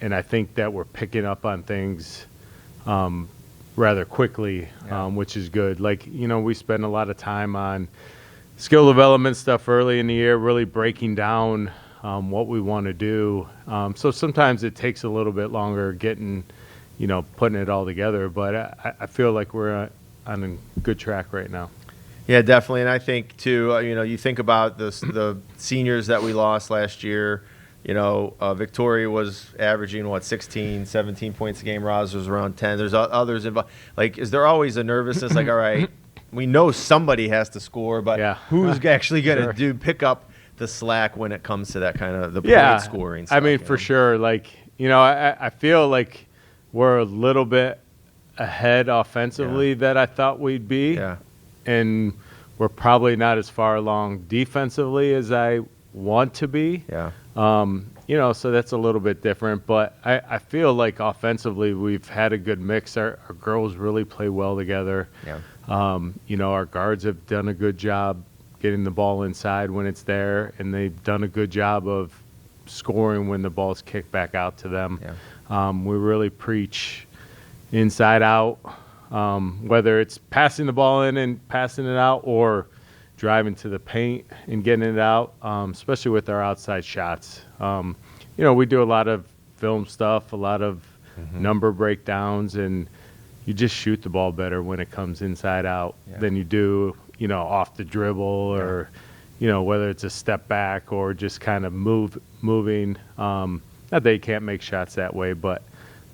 I think that we're picking up on things rather quickly, which is good. We spend a lot of time on skill development stuff early in the year, really breaking down what we want to do. So sometimes it takes a little bit longer getting, putting it all together. But I feel like we're on a good track right now. Yeah, definitely. And I think, too, you think about the seniors that we lost last year. Victoria was averaging, 16, 17 points a game. Roz was around 10. There's others involved. Is there always a nervousness? All right, we know somebody has to score, but who's actually going to pick up the slack when it comes to that kind of the point scoring stuff? I mean, for sure. I feel like we're a little bit ahead offensively that I thought we'd be. Yeah. And we're probably not as far along defensively as I want to be. Yeah. So that's a little bit different, but I feel like offensively we've had a good mix. Our girls really play well together. Yeah. Our guards have done a good job getting the ball inside when it's there, and they've done a good job of scoring when the ball's kicked back out to them. Yeah. We really preach inside out, whether it's passing the ball in and passing it out or, driving to the paint and getting it out, especially with our outside shots. We do a lot of film stuff, a lot of number breakdowns, and you just shoot the ball better when it comes inside out than you do, off the dribble or, whether it's a step back or just kind of moving. Not that you can't make shots that way, but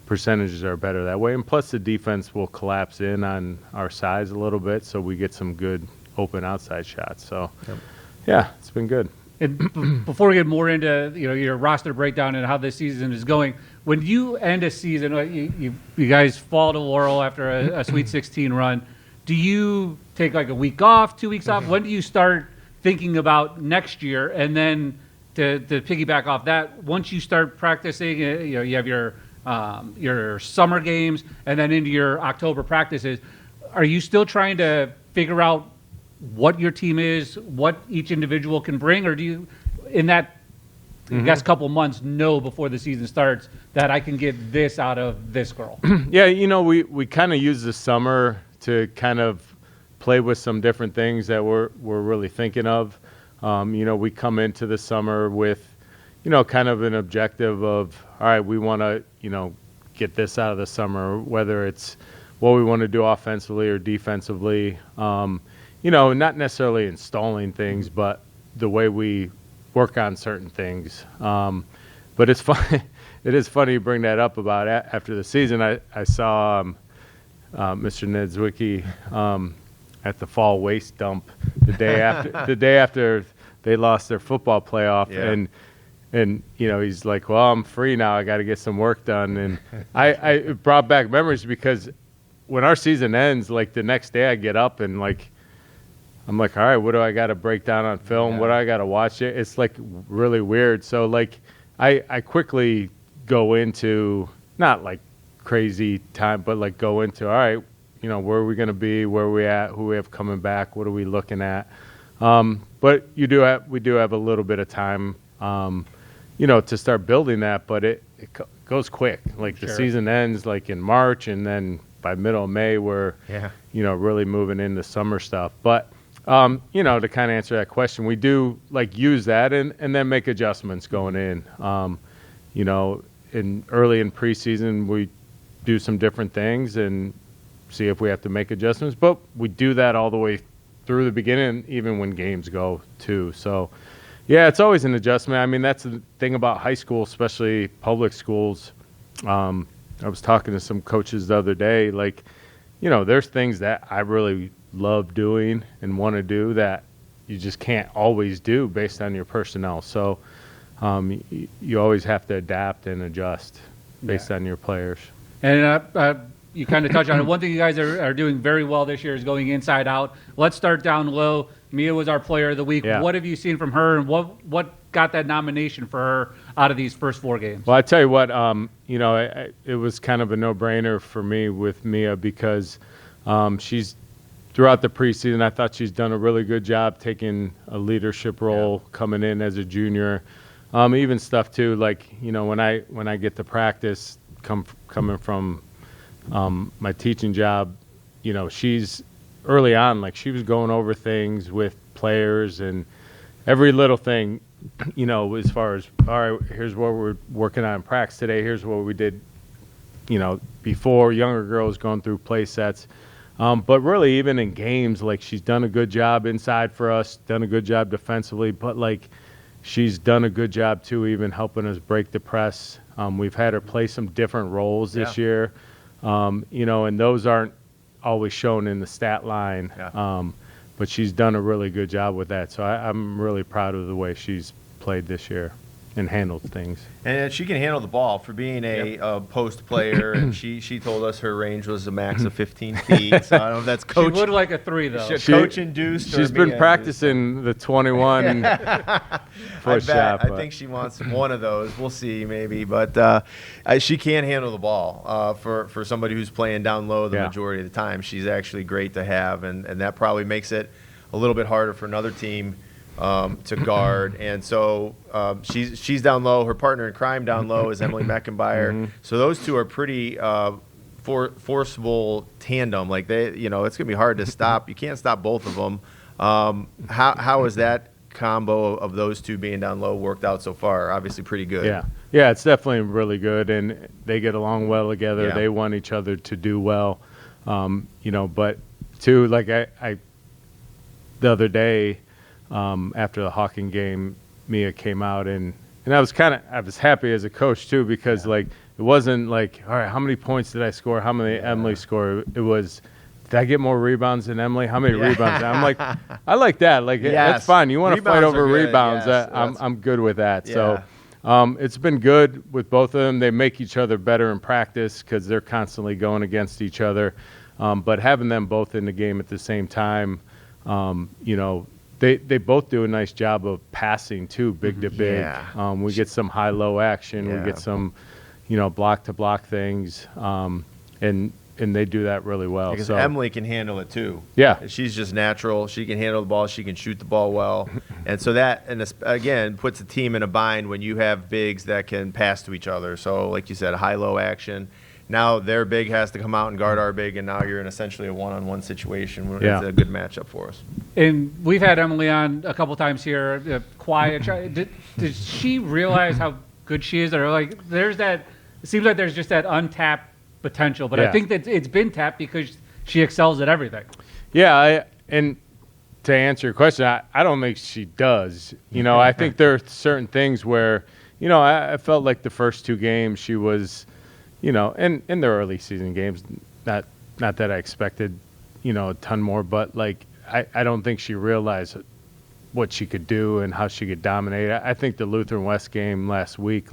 percentages are better that way. And plus the defense will collapse in on our size a little bit, so we get some good open outside shots. So, yeah, it's been good. And before we get more into your roster breakdown and how this season is going, when you end a season, you guys fall to Laurel after a Sweet 16 run, do you take like a week off, 2 weeks off? When do you start thinking about next year? And then to piggyback off that, once you start practicing, you have your summer games and then into your October practices, are you still trying to figure out what your team is, what each individual can bring, or do you, in that I guess couple months, know before the season starts that I can get this out of this girl? Yeah, we kind of use the summer to kind of play with some different things that we're really thinking of. We come into the summer with, kind of an objective of, all right, we want to, get this out of the summer, whether it's what we want to do offensively or defensively. Not necessarily installing things, but the way we work on certain things. But it's fun. It is funny you bring that up about after the season. I saw Mr. Nedzwicki at the fall waste dump the day after they lost their football playoff, and he's like, well, I'm free now. I got to get some work done, and it brought back memories because when our season ends, like the next day I get up and I'm like, all right, what do I got to break down on film? What do I got to watch it? It's like really weird. So like I quickly go into not like crazy time, but like go into, all right, where are we going to be? Where are we at? Who we have coming back? What are we looking at? But we do have a little bit of time, to start building that, but it goes quick. Like the season ends like in March, and then by middle of May, we're, really moving into summer stuff. But to kind of answer that question, we do like use that and then make adjustments going in. Early in preseason, we do some different things and see if we have to make adjustments. But we do that all the way through the beginning, even when games go too. So, yeah, it's always an adjustment. I mean, that's the thing about high school, especially public schools. I was talking to some coaches the other day, like, there's things that I really love doing and want to do that you just can't always do based on your personnel. So you always have to adapt and adjust based on your players. And you kind of touched on it. One thing you guys are doing very well this year is going inside out. Let's start down low. Mia was our player of the week. Yeah. What have you seen from her, and what got that nomination for her out of these first 4 games? Well, I tell you what, it was kind of a no-brainer for me with Mia because she's throughout the preseason, I thought she's done a really good job taking a leadership role coming in as a junior. Even stuff too, like when I get to practice, coming from my teaching job, she's early on, like she was going over things with players and every little thing, as far as, all right, here's what we're working on in practice today. Here's what we did, before, younger girls going through play sets. But really, even in games, like she's done a good job inside for us, done a good job defensively, but like she's done a good job too, even helping us break the press. We've had her play some different roles this year, and those aren't always shown in the stat line. But she's done a really good job with that. So I'm really proud of the way she's played this year and handled things. And she can handle the ball for being a post player. And she told us her range was a max of 15 feet. So I don't know if that's coach. She would like a 3, though. Coach induced. She's been practicing the 21 push shot. I think she wants one of those. We'll see, maybe. But she can handle the ball. For somebody who's playing down low the majority of the time, she's actually great to have. And that probably makes it a little bit harder for another team to guard, and so she's down low. Her partner in crime down low is Emily Meckenbauer. So those two are pretty forcible tandem. Like it's gonna be hard to stop. You can't stop both of them. How has that combo of those two being down low worked out so far? Obviously pretty good. Yeah, it's definitely really good, and they get along well together. Yeah. They want each other to do well, but too, like I the other day, after the Hawking game, Mia came out and I was happy as a coach too, because like it wasn't like, all right, how many points did I score? How many Emily score? It was, did I get more rebounds than Emily? How many rebounds? I'm like, I like that. Like that's fine. You want to fight over rebounds? Yes, I'm good with that. Yeah. So. It's been good with both of them. They make each other better in practice because they're constantly going against each other. But having them both in the game at the same time, they both do a nice job of passing too, big to big. Yeah. We get some high-low action. Yeah. We get some, block-to-block things, and they do that really well. Because So Emily can handle it too. Yeah. She's just natural. She can handle the ball. She can shoot the ball well. And so that, again, puts the team in a bind when you have bigs that can pass to each other. So, like you said, high-low action. Now their big has to come out and guard our big, and now you're in essentially a one-on-one situation. Yeah. It's a good matchup for us. And we've had Emily on a couple times here, quiet. Did she realize how good she is? Or like, it seems like there's just that untapped potential, but I think that it's been tapped because she excels at everything. Yeah, and to answer your question, I don't think she does. I think there are certain things where, I felt like the first two games she was, in the early season games, not that I expected, a ton more, but like I don't think she realized what she could do and how she could dominate. I think the Lutheran West game last week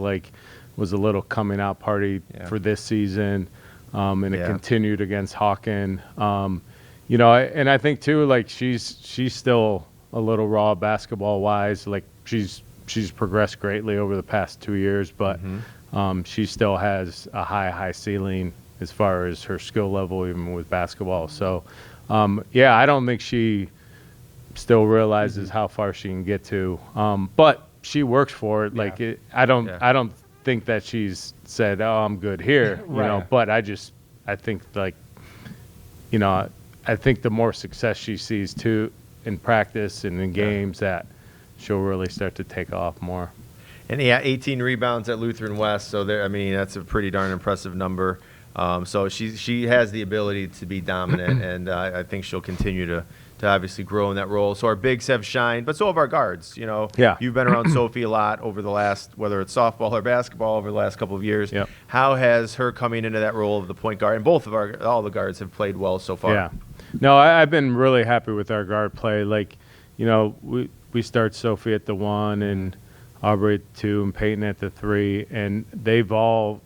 was a little coming out party for this season. And it continued against Hawken. And I think too, like she's still a little raw basketball wise. Like she's progressed greatly over the past 2 years, but she still has a high ceiling as far as her skill level, even with basketball. So, I don't think she still realizes how far she can get to. But she works for it. Like I don't think that she's said, "Oh, I'm good here," But I think like, I think the more success she sees too in practice and in games, that she'll really start to take off more. And 18 rebounds at Lutheran West. So that's a pretty darn impressive number. So she has the ability to be dominant, and I think she'll continue to obviously grow in that role. So our bigs have shined, but so have our guards. You've been around Sophie a lot over the last, whether it's softball or basketball, over the last couple of years. Yep. How has her coming into that role of the point guard? And all the guards have played well so far. Yeah. No, I've been really happy with our guard play. Like, we start Sophie at the 1 and Aubrey at 2 and Peyton at the 3, and they've all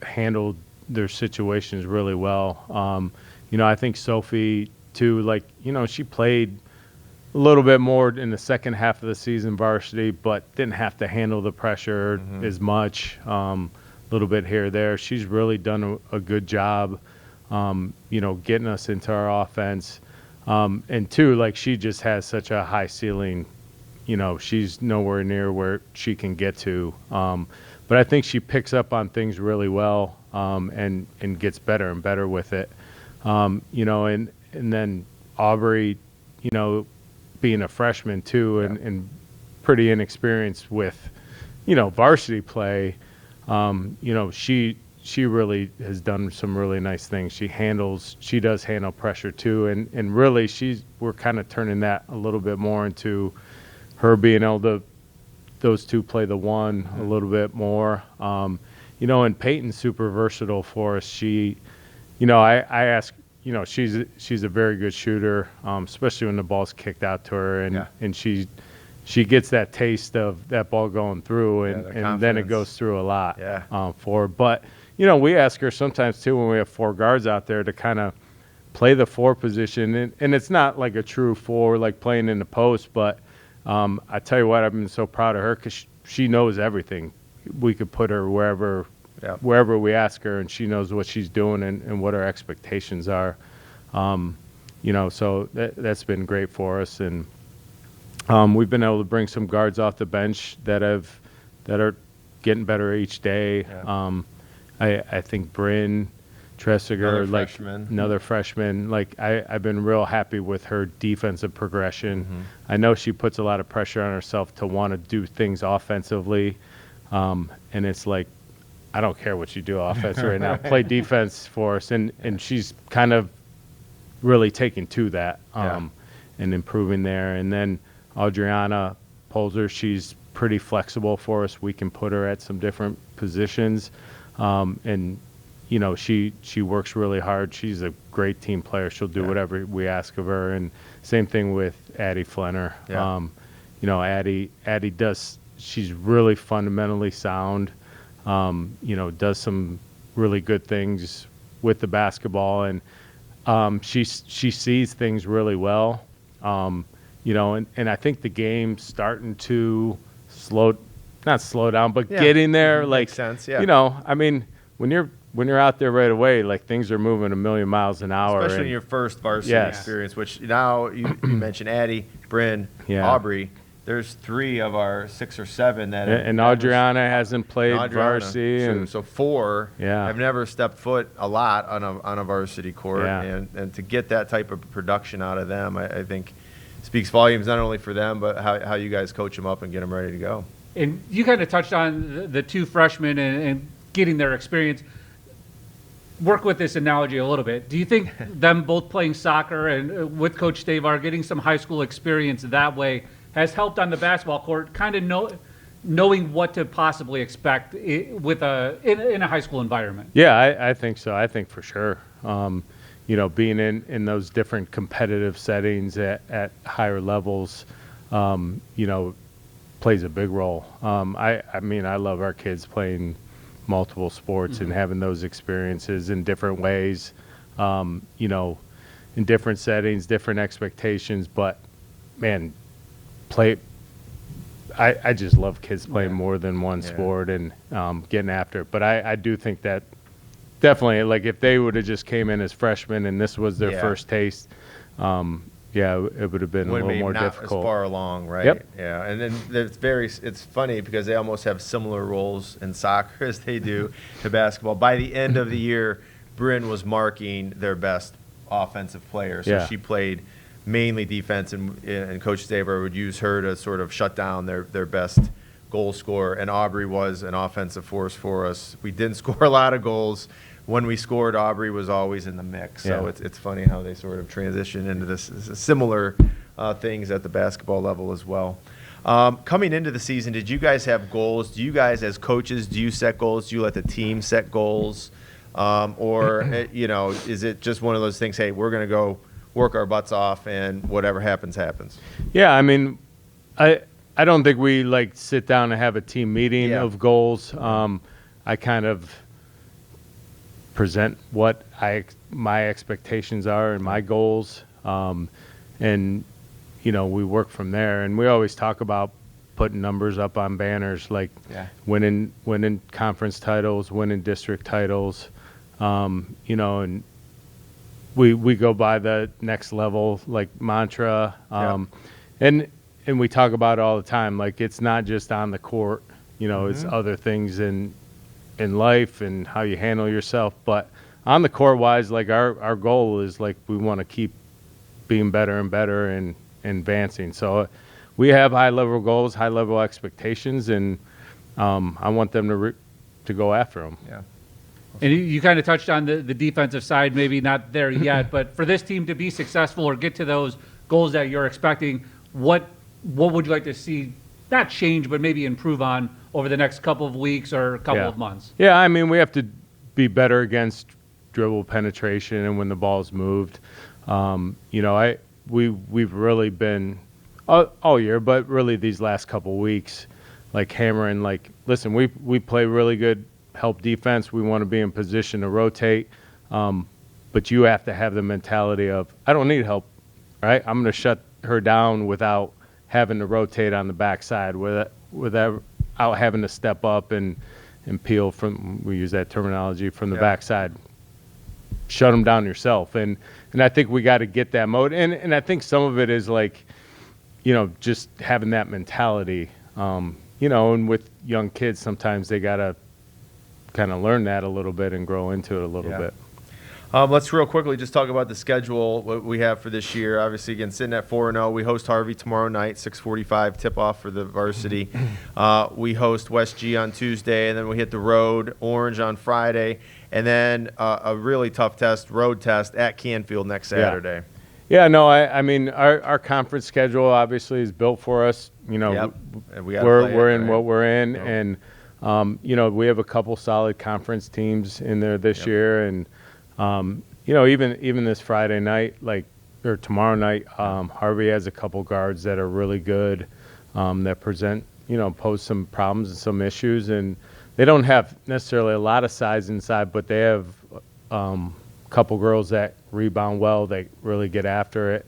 handled their situations really well. I think Sophie too, like, she played a little bit more in the second half of the season varsity, but didn't have to handle the pressure as much, a little bit here or there. She's really done a good job, getting us into our offense. And two, like, she just has such a high ceiling, she's nowhere near where she can get to. But I think she picks up on things really well, and gets better and better with it. And then Aubrey, being a freshman too, and pretty inexperienced with, varsity play, she really has done some really nice things. She does handle pressure too, and really we're kind of turning that a little bit more into her being able to, those two play the 1 a little bit more. And Peyton's super versatile for us. She, I ask, she's a very good shooter, especially when the ball's kicked out to her, and she gets that taste of that ball going through, and then it goes through a lot for her. But, we ask her sometimes too, when we have 4 guards out there, to kind of play the 4 position, and it's not like a true 4 like playing in the post, but I tell you what, I've been so proud of her because she knows everything. We could put her wherever we ask her, and she knows what she's doing and what our expectations are. So that's been great for us, and we've been able to bring some guards off the bench that are getting better each day. I think Bryn Tressiger, like freshman. another freshman. Like I've been real happy with her defensive progression. I know she puts a lot of pressure on herself to want to do things offensively, and it's like, I don't care what you do offense right now. Play defense for us, and she's kind of really taking to that and improving there. And then Adriana Polzer, she's pretty flexible for us. We can put her at some different positions, and you know, she works really hard. She's a great team player. She'll do whatever we ask of her. And same thing with Addie Flenner. Yeah. You know, Addie does. She's really fundamentally sound. You know, does some really good things with the basketball, and she sees things really well. You know, and I think the game's starting to not slow down, but getting there. Like, makes sense. Yeah. You know, I mean, when you're out there right away, like things are moving a million miles an hour. Especially in your first varsity experience, which now you mentioned Addie, Bryn, Aubrey. There's 3 of our 6 or 7 that and Adriana hasn't played varsity, and so 4 Yeah. have never stepped foot a lot on a varsity court, Yeah. and to get that type of production out of them, I think speaks volumes not only for them but how you guys coach them up and get them ready to go. And you kind of touched on the 2 freshmen and getting their experience. Work with this analogy a little bit. Do you think them both playing soccer and with Coach Stavar getting some high school experience that way has helped on the basketball court, kind of knowing what to possibly expect with in a high school environment? Yeah, I think so. I think for sure. You know, being in those different competitive settings at higher levels, you know, plays a big role. I mean, I love our kids playing multiple sports and having those experiences in different ways, you know, in different settings, different expectations. But, man, I just love kids playing more than one sport and getting after it. But I do think that definitely, like, if they would have just came in as freshmen and this was their first taste, it would have been a little more difficult. As far along, right? Yep. Yeah, and then it's funny because they almost have similar roles in soccer as they do to basketball. By the end of the year, Bryn was marking their best offensive player, so she played mainly defense, and Coach Staver would use her to sort of shut down their best goal scorer. And Aubrey was an offensive force for us. We didn't score a lot of goals. When we scored, Aubrey was always in the mix. So it's funny how they sort of transition into this similar things at the basketball level as well. Coming into the season, did you guys have goals? Do you guys, as coaches, do you set goals? Do you let the team set goals? Or, you know, is it just one of those things, hey, we're going to go work our butts off and whatever happens, happens? Yeah, I mean, I don't think we, like, sit down and have a team meeting of goals. I kind of present what my expectations are and my goals, and you know, we work from there. And we always talk about putting numbers up on banners, like winning conference titles, winning district titles, you know, and we go by the next level like mantra, and we talk about it all the time. Like, it's not just on the court, you know, it's other things in life and how you handle yourself. But on the court wise, like, our goal is, like, we want to keep being better and better and advancing. So we have high level goals, high level expectations, and I want them to go after them. Yeah. And you kind of touched on the defensive side, maybe not there yet, but for this team to be successful or get to those goals that you're expecting, what would you like to see, not change, but maybe improve on over the next couple of weeks or couple of months? Yeah, I mean, we have to be better against dribble penetration and when the ball's moved. You know, we've really been all year, but really these last couple weeks, like, hammering, like, listen, we play really good help defense. We want to be in position to rotate, but you have to have the mentality of, I don't need help, right? I'm going to shut her down without having to rotate on the backside, without having to step up and peel from, we use that terminology, from the backside. Shut them down yourself. And I think we got to get that mode. And I think some of it is, like, you know, just having that mentality, you know, and with young kids, sometimes they got to kind of learn that a little bit and grow into it a little bit. Let's real quickly just talk about the schedule, what we have for this year. Obviously, again, sitting at 4-0. We host Harvey tomorrow night, 6:45 tip-off for the varsity. We host West G on Tuesday, and then we hit the road, Orange on Friday, and then a really tough road test at Canfield next Saturday. Yeah, no, I mean, our conference schedule obviously is built for us. You know, we're in what we're in, and you know, we have a couple solid conference teams in there this year, and you know, even this Friday night, or tomorrow night, Harvey has a couple guards that are really good, that pose some problems and some issues, and they don't have necessarily a lot of size inside, but they have a couple girls that rebound well, they really get after it.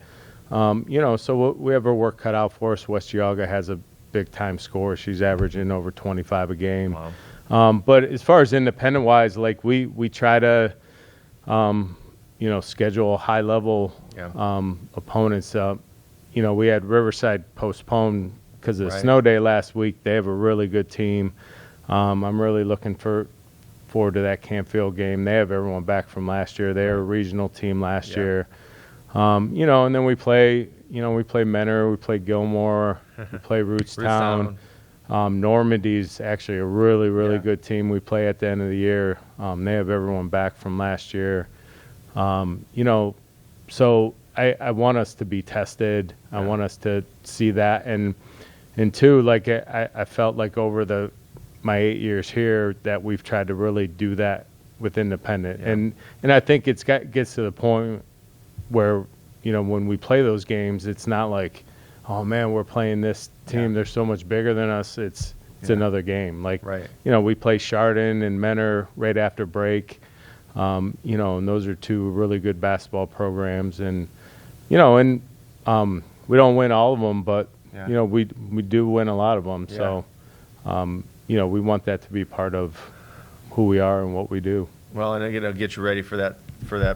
You know, so we have our work cut out for us. West Geauga has a big-time scorer. She's averaging over 25 a game. Wow. But as far as independent-wise, we try to you know, schedule high-level opponents. You know, we had Riverside postponed because of the snow day last week. They have a really good team. I'm really looking forward to that Canfield game. They have everyone back from last year. They were a regional team last year. You know, and then we play Menor, we play Gilmore, we play Rootstown. Normandy's actually a really good team we play at the end of the year. They have everyone back from last year. You know, so I want us to be tested. I want us to see that. And two, like I felt like over my 8 years here that we've tried to really do that with independent. And I think gets to the point where, you know, when we play those games, it's not like, oh man, we're playing this team. They're so much bigger than us. It's another game. Like, you know, we play Chardon and Menor right after break. You know, and those are two really good basketball programs. And, you know, and we don't win all of them, but, you know, we do win a lot of them. So, you know, we want that to be part of who we are and what we do. Well, and it'll get you ready for that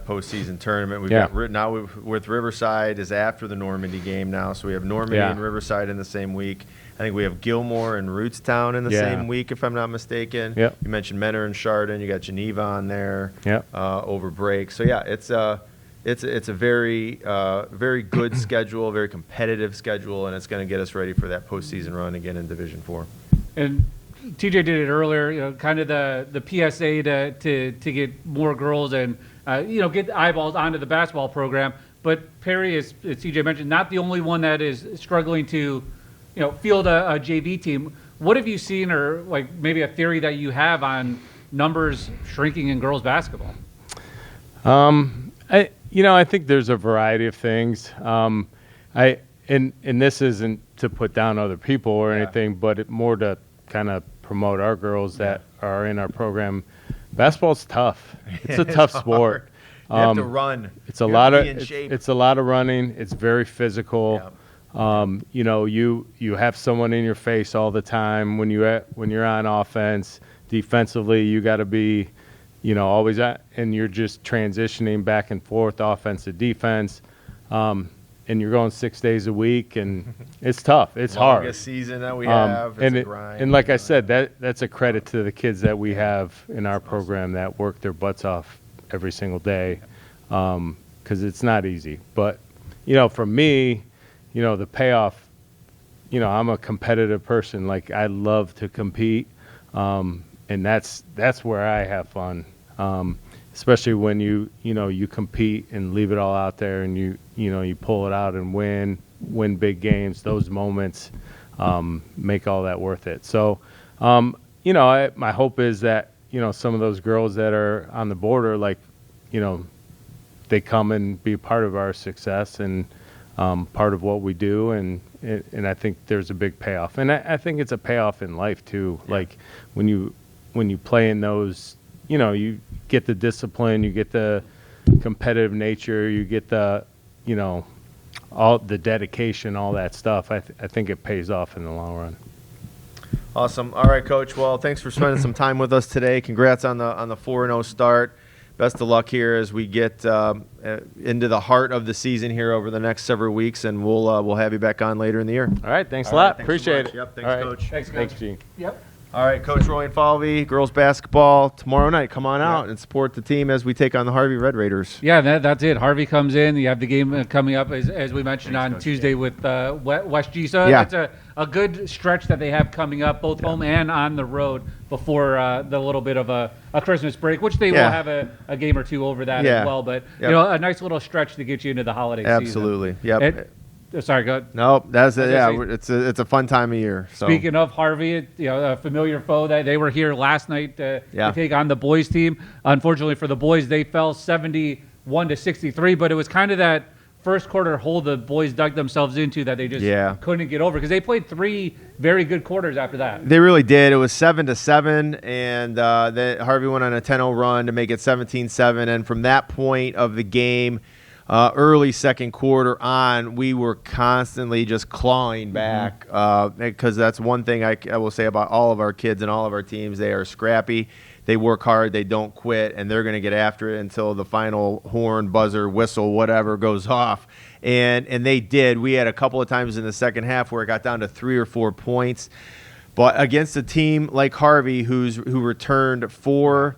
postseason tournament. We've got now with Riverside is after the Normandy game now, so we have Normandy and Riverside in the same week. I think we have Gilmore and Rootstown in the same week, if I'm not mistaken. You mentioned Menor and Chardon. You got Geneva on there over break. So yeah, it's a very good schedule, very competitive schedule, and it's going to get us ready for that postseason run again in Division IV. And TJ did it earlier, you know, kind of the PSA to get more girls and you know, get eyeballs onto the basketball program. But Perry, as TJ mentioned, not the only one that is struggling to, you know, field a JV team. What have you seen, or like maybe a theory that you have on numbers shrinking in girls basketball? I think there's a variety of things. And this isn't to put down other people or anything, but more to kind of promote our girls that are in our program. Basketball's tough. It's a tough sport. You have to run. It's a lot of running. It's very physical. You know, you have someone in your face all the time when you're on offense. Defensively, you got to be, you know, always and you're just transitioning back and forth, offense to defense. And you're going 6 days a week, and it's tough. It's hard. Longest season that we have. It's a grind. And like I said, that's a credit to the kids that we have in our program that work their butts off every single day, because it's not easy. But, you know, for me, you know, the payoff, you know, I'm a competitive person. Like, I love to compete, and that's where I have fun. Especially when you compete and leave it all out there, and you pull it out and win big games. Those moments make all that worth it. So, you know, my hope is that, you know, some of those girls that are on the border, like, you know, they come and be part of our success and part of what we do, and I think there's a big payoff, and I think it's a payoff in life too. Like when you play in those, you know, you get the discipline, you get the competitive nature, you get the, you know, all the dedication, all that stuff. I think it pays off in the long run. Awesome. All right, Coach. Well, thanks for spending some time with us today. Congrats on the 4-0 start. Best of luck here as we get into the heart of the season here over the next several weeks, and we'll have you back on later in the year. All right. Thanks a lot. Thanks Appreciate so it. Yep. Thanks, all right. Coach. Thanks, Thanks, Gene. Yep. All right, Coach Roy Falvey, girls basketball tomorrow night. Come on out and support the team as we take on the Harvey Red Raiders. Yeah, that's it. Harvey comes in. You have the game coming up, as we mentioned, on Coach Tuesday with West G. So it's a good stretch that they have coming up, both home and on the road, before the little bit of a Christmas break, which they will have a game or two over that as well. But, a nice little stretch to get you into the holiday season. Absolutely. Yep. Sorry, go ahead. No, that's it. Yeah, it's a fun time of year. So. Speaking of Harvey, a familiar foe, that they were here last night to take on the boys team. Unfortunately for the boys, they fell 71-63, but it was kind of that first quarter hole the boys dug themselves into that they just couldn't get over, because they played 3 very good quarters after that. They really did. It was 7-7, and Harvey went on a 10-0 run to make it 17-7, and from that point of the game, early second quarter on, we were constantly just clawing back, because that's one thing I will say about all of our kids and all of our teams. They are scrappy. They work hard. They don't quit, and they're going to get after it until the final horn, buzzer, whistle, whatever goes off. And they did. We had a couple of times in the second half where it got down to 3 or 4 points. But against a team like Harvey, who returned 4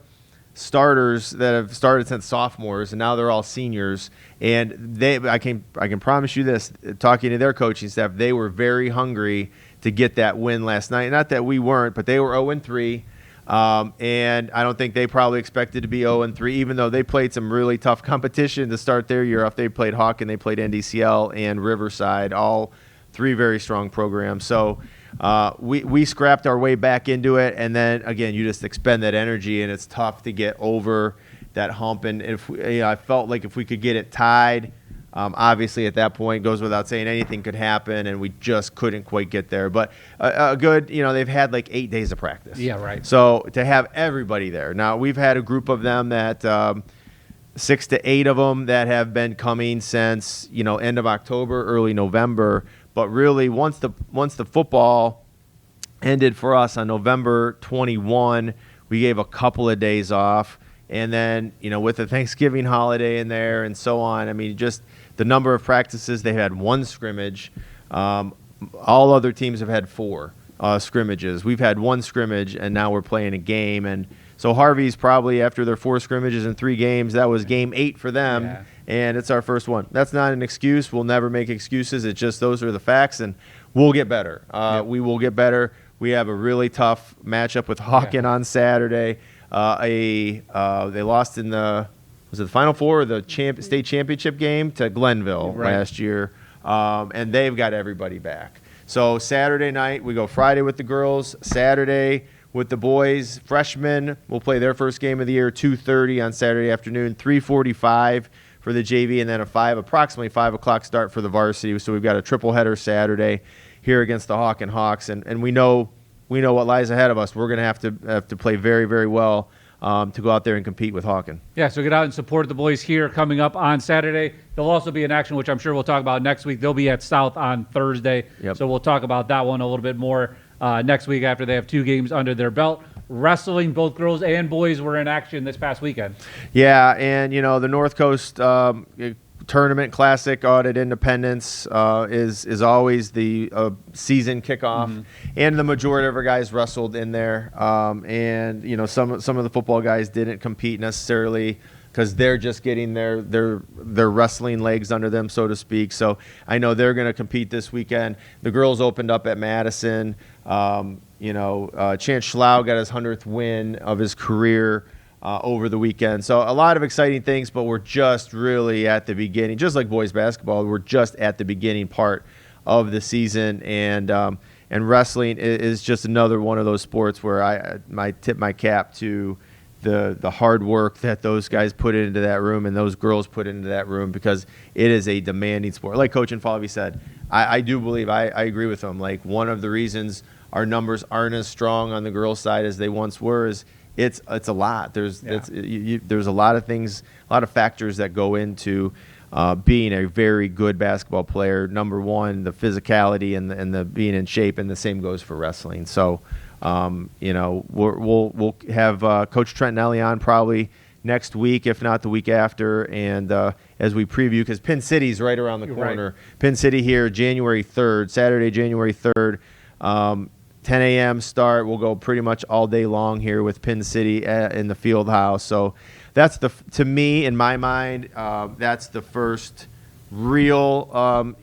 starters that have started since sophomores, and now they're all seniors, and I can promise you this, talking to their coaching staff, they were very hungry to get that win last night. Not that we weren't, but they were 0-3, and I don't think they probably expected to be 0-3, even though they played some really tough competition to start their year off. They played Hawken, they played NDCL and Riverside, all 3 very strong programs. So we scrapped our way back into it, and then again, you just expend that energy, and it's tough to get over that hump. And I felt like if we could get it tied, obviously at that point, goes without saying, anything could happen, and we just couldn't quite get there. But a good, they've had like 8 days of practice. Yeah, right. So to have everybody there. Now we've had a group of them that 6 to 8 of them that have been coming since end of October, early November. But really, once the football ended for us on November 21, we gave a couple of days off. And then, with the Thanksgiving holiday in there and so on, I mean, just the number of practices, they had 1 scrimmage. All other teams have had 4 scrimmages. We've had 1 scrimmage, and now we're playing a game. And so Harvey's probably, after their 4 scrimmages in 3 games, that was game 8 for them. Yeah. And it's our first one. That's not an excuse. We'll never make excuses. It's just those are the facts, and we'll get better. We will get better. We have a really tough matchup with Hawken on Saturday. They lost in the Final Four or the state championship game to Glenville last year, and they've got everybody back. So Saturday night, we go Friday with the girls, Saturday with the boys. Freshmen will play their first game of the year, 2:30 on Saturday afternoon, 3:45 for the JV, and then approximately 5 o'clock start for the varsity. So we've got a triple header Saturday here against the Hawken Hawks, and we know what lies ahead of us. We're going to have to play very, very well to go out there and compete with Hawken. Yeah, so get out and support the boys here coming up on Saturday. They'll also be in action, which I'm sure we'll talk about next week. They'll be at South on Thursday, so we'll talk about that one a little bit more next week after they have 2 games under their belt. Wrestling, both girls and boys were in action this past weekend. Yeah, and the North Coast Tournament Classic out at Independence is always the season kickoff, and the majority of our guys wrestled in there. And some of the football guys didn't compete necessarily because they're just getting their wrestling legs under them, so to speak. So I know they're going to compete this weekend. The girls opened up at Madison. Chance Schlau got his 100th win of his career over the weekend. So a lot of exciting things, but we're just really at the beginning. Just like boys basketball, we're just at the beginning part of the season, and wrestling is just another one of those sports where I tip my cap to the hard work that those guys put into that room and those girls put into that room, because it is a demanding sport. Like Coach Falvey said, I do believe, I agree with him, like one of the reasons our numbers aren't as strong on the girls' side as they once were is it's a lot. There's a lot of things, a lot of factors that go into being a very good basketball player. Number one, the physicality and the being in shape, and the same goes for wrestling. So, we'll have Coach Trent Nelly on probably next week, if not the week after, and as we preview, because Pin City's right around the corner. Right. Pin City here, January 3rd, Saturday, January 3rd. 10 a.m. start. We'll go pretty much all day long here with Pin City in the field house. So that's to me, in my mind, that's the first real,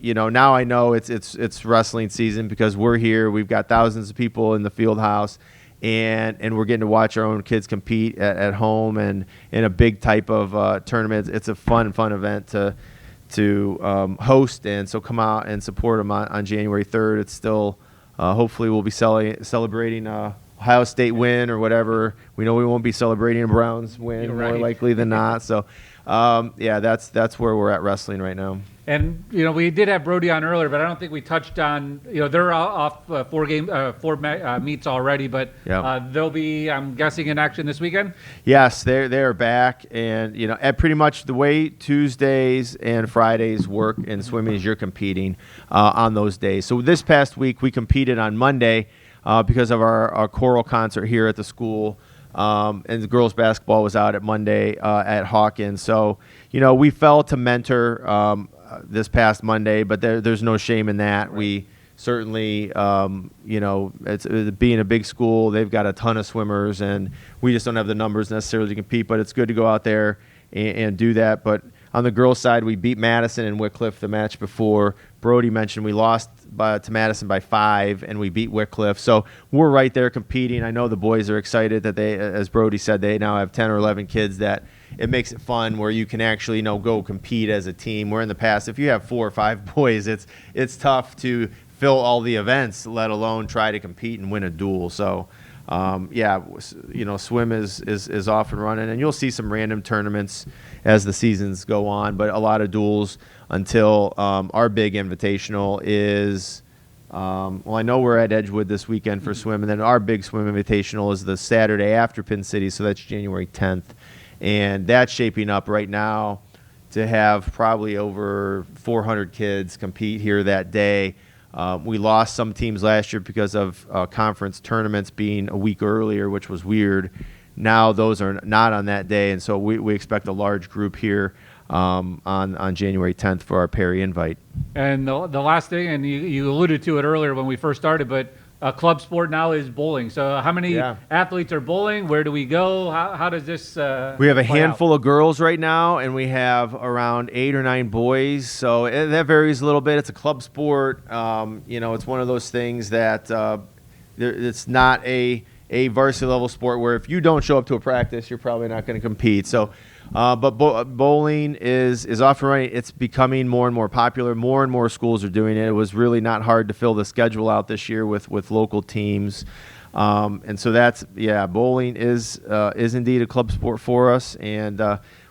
now I know it's wrestling season because we're here. We've got thousands of people in the field house, and we're getting to watch our own kids compete at home and in a big type of tournament. It's a fun event to host, and so come out and support them on January 3rd. It's still hopefully we'll be celebrating Ohio State win or whatever. We know we won't be celebrating a Browns win more likely than not. So that's where we're at wrestling right now. And we did have Brody on earlier, but I don't think we touched on. They're off four meets already, but they'll be, I'm guessing, in action this weekend. Yes, they're back, and at pretty much the way Tuesdays and Fridays work in swimming is you're competing on those days. So this past week we competed on Monday because of our choral concert here at the school. And the girls basketball was out at Monday at Hawkins. So, we fell to mentor this past Monday, but there's no shame in that. Right. We certainly, it's being a big school, they've got a ton of swimmers, and we just don't have the numbers necessarily to compete, but it's good to go out there and do that. But on the girls' side, we beat Madison and Wycliffe the match before. Brody mentioned we lost to Madison by 5, and we beat Wycliffe. So we're right there competing. I know the boys are excited that they, as Brody said, they now have 10 or 11 kids that it makes it fun where you can actually go compete as a team. Where in the past, if you have 4 or 5 boys, it's tough to fill all the events, let alone try to compete and win a duel. So swim is off and running, and you'll see some random tournaments as the seasons go on, but a lot of duels until our big invitational is, I know we're at Edgewood this weekend for swim, and then our big swim invitational is the Saturday after Pin City, so that's January 10th, and that's shaping up right now to have probably over 400 kids compete here that day. We lost some teams last year because of conference tournaments being a week earlier, which was weird. Now those are not on that day, and so we expect a large group here on January 10th for our Perry invite. And the last thing, and you alluded to it earlier when we first started, but club sport now is bowling. So how many athletes are bowling? Where do we go? How does this we have a handful of girls right now, and we have around 8 or 9 boys. So that varies a little bit. It's a club sport. It's one of those things that it's not a varsity level sport where if you don't show up to a practice, you're probably not going to compete. So but bowling is off and running. It's becoming more and more popular. More and more schools are doing it. It was really not hard to fill the schedule out this year with local teams. And so bowling is indeed a club sport for us. And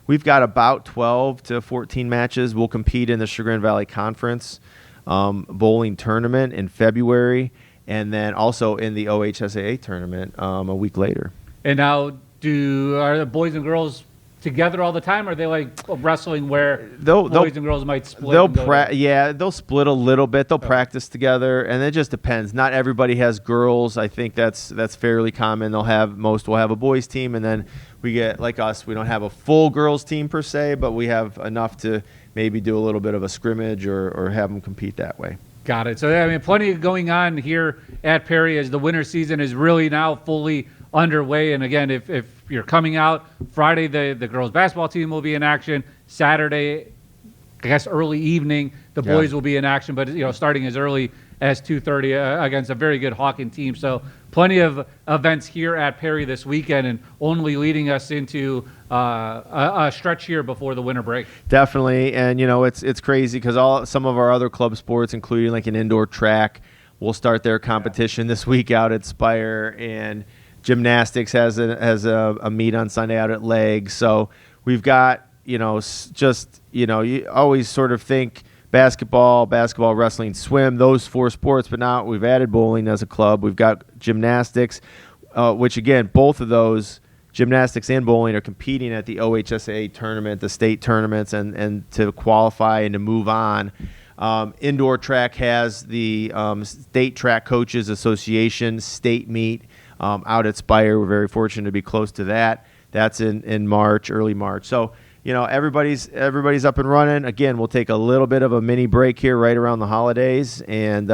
we've got about 12 to 14 matches. We'll compete in the Chagrin Valley Conference bowling tournament in February, and then also in the OHSAA tournament a week later. And now, are the boys and girls together all the time, or are they like wrestling where boys and girls might split? They'll split a little bit. They'll practice together, and it just depends. Not everybody has girls. I think that's fairly common. Most will have a boys team, and then we get, like us, we don't have a full girls team per se, but we have enough to maybe do a little bit of a scrimmage or have them compete that way. Got it. So plenty going on here at Perry as the winter season is really now fully underway. And again, if you're coming out Friday, the girls basketball team will be in action. Saturday, I guess early evening, the boys will be in action, but starting as early as 2:30 against a very good Hawken team. So plenty of events here at Perry this weekend, and only leading us into a stretch here before the winter break. Definitely, and it's crazy because some of our other club sports, including like an indoor track, will start their competition this week out at Spire, and gymnastics has a meet on Sunday out at Legs. So we've got you always sort of think basketball, wrestling, swim, those 4 sports, but now we've added bowling as a club. We've got gymnastics, which again, both of those, gymnastics and bowling, are competing at the OHSAA tournament, the state tournaments, and to qualify and to move on. Indoor track has the State Track Coaches Association state meet out at Spire. We're very fortunate to be close to that. That's in March, early March. So everybody's up and running. Again, we'll take a little bit of a mini break here right around the holidays, and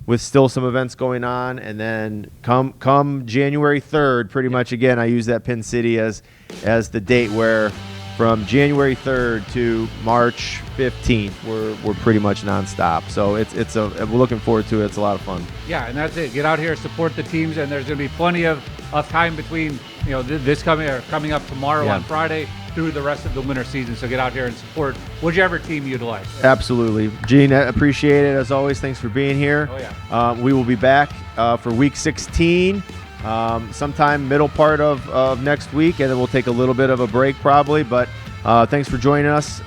with still some events going on, and then come January 3rd, pretty much again, I use that Pin City as the date where from January 3rd to March 15th, we're pretty much nonstop. So we're looking forward to it. It's a lot of fun. Yeah, and that's it. Get out here, support the teams, and there's going to be plenty of time between this coming up tomorrow on Friday through the rest of the winter season. So get out here and support whichever team you'd like. Absolutely, Gene. I appreciate it as always. Thanks for being here. Oh yeah. We will be back for week 16. Sometime middle part of next week, and then we'll take a little bit of a break probably. But thanks for joining us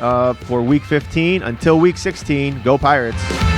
for week 15. Until week 16, go Pirates.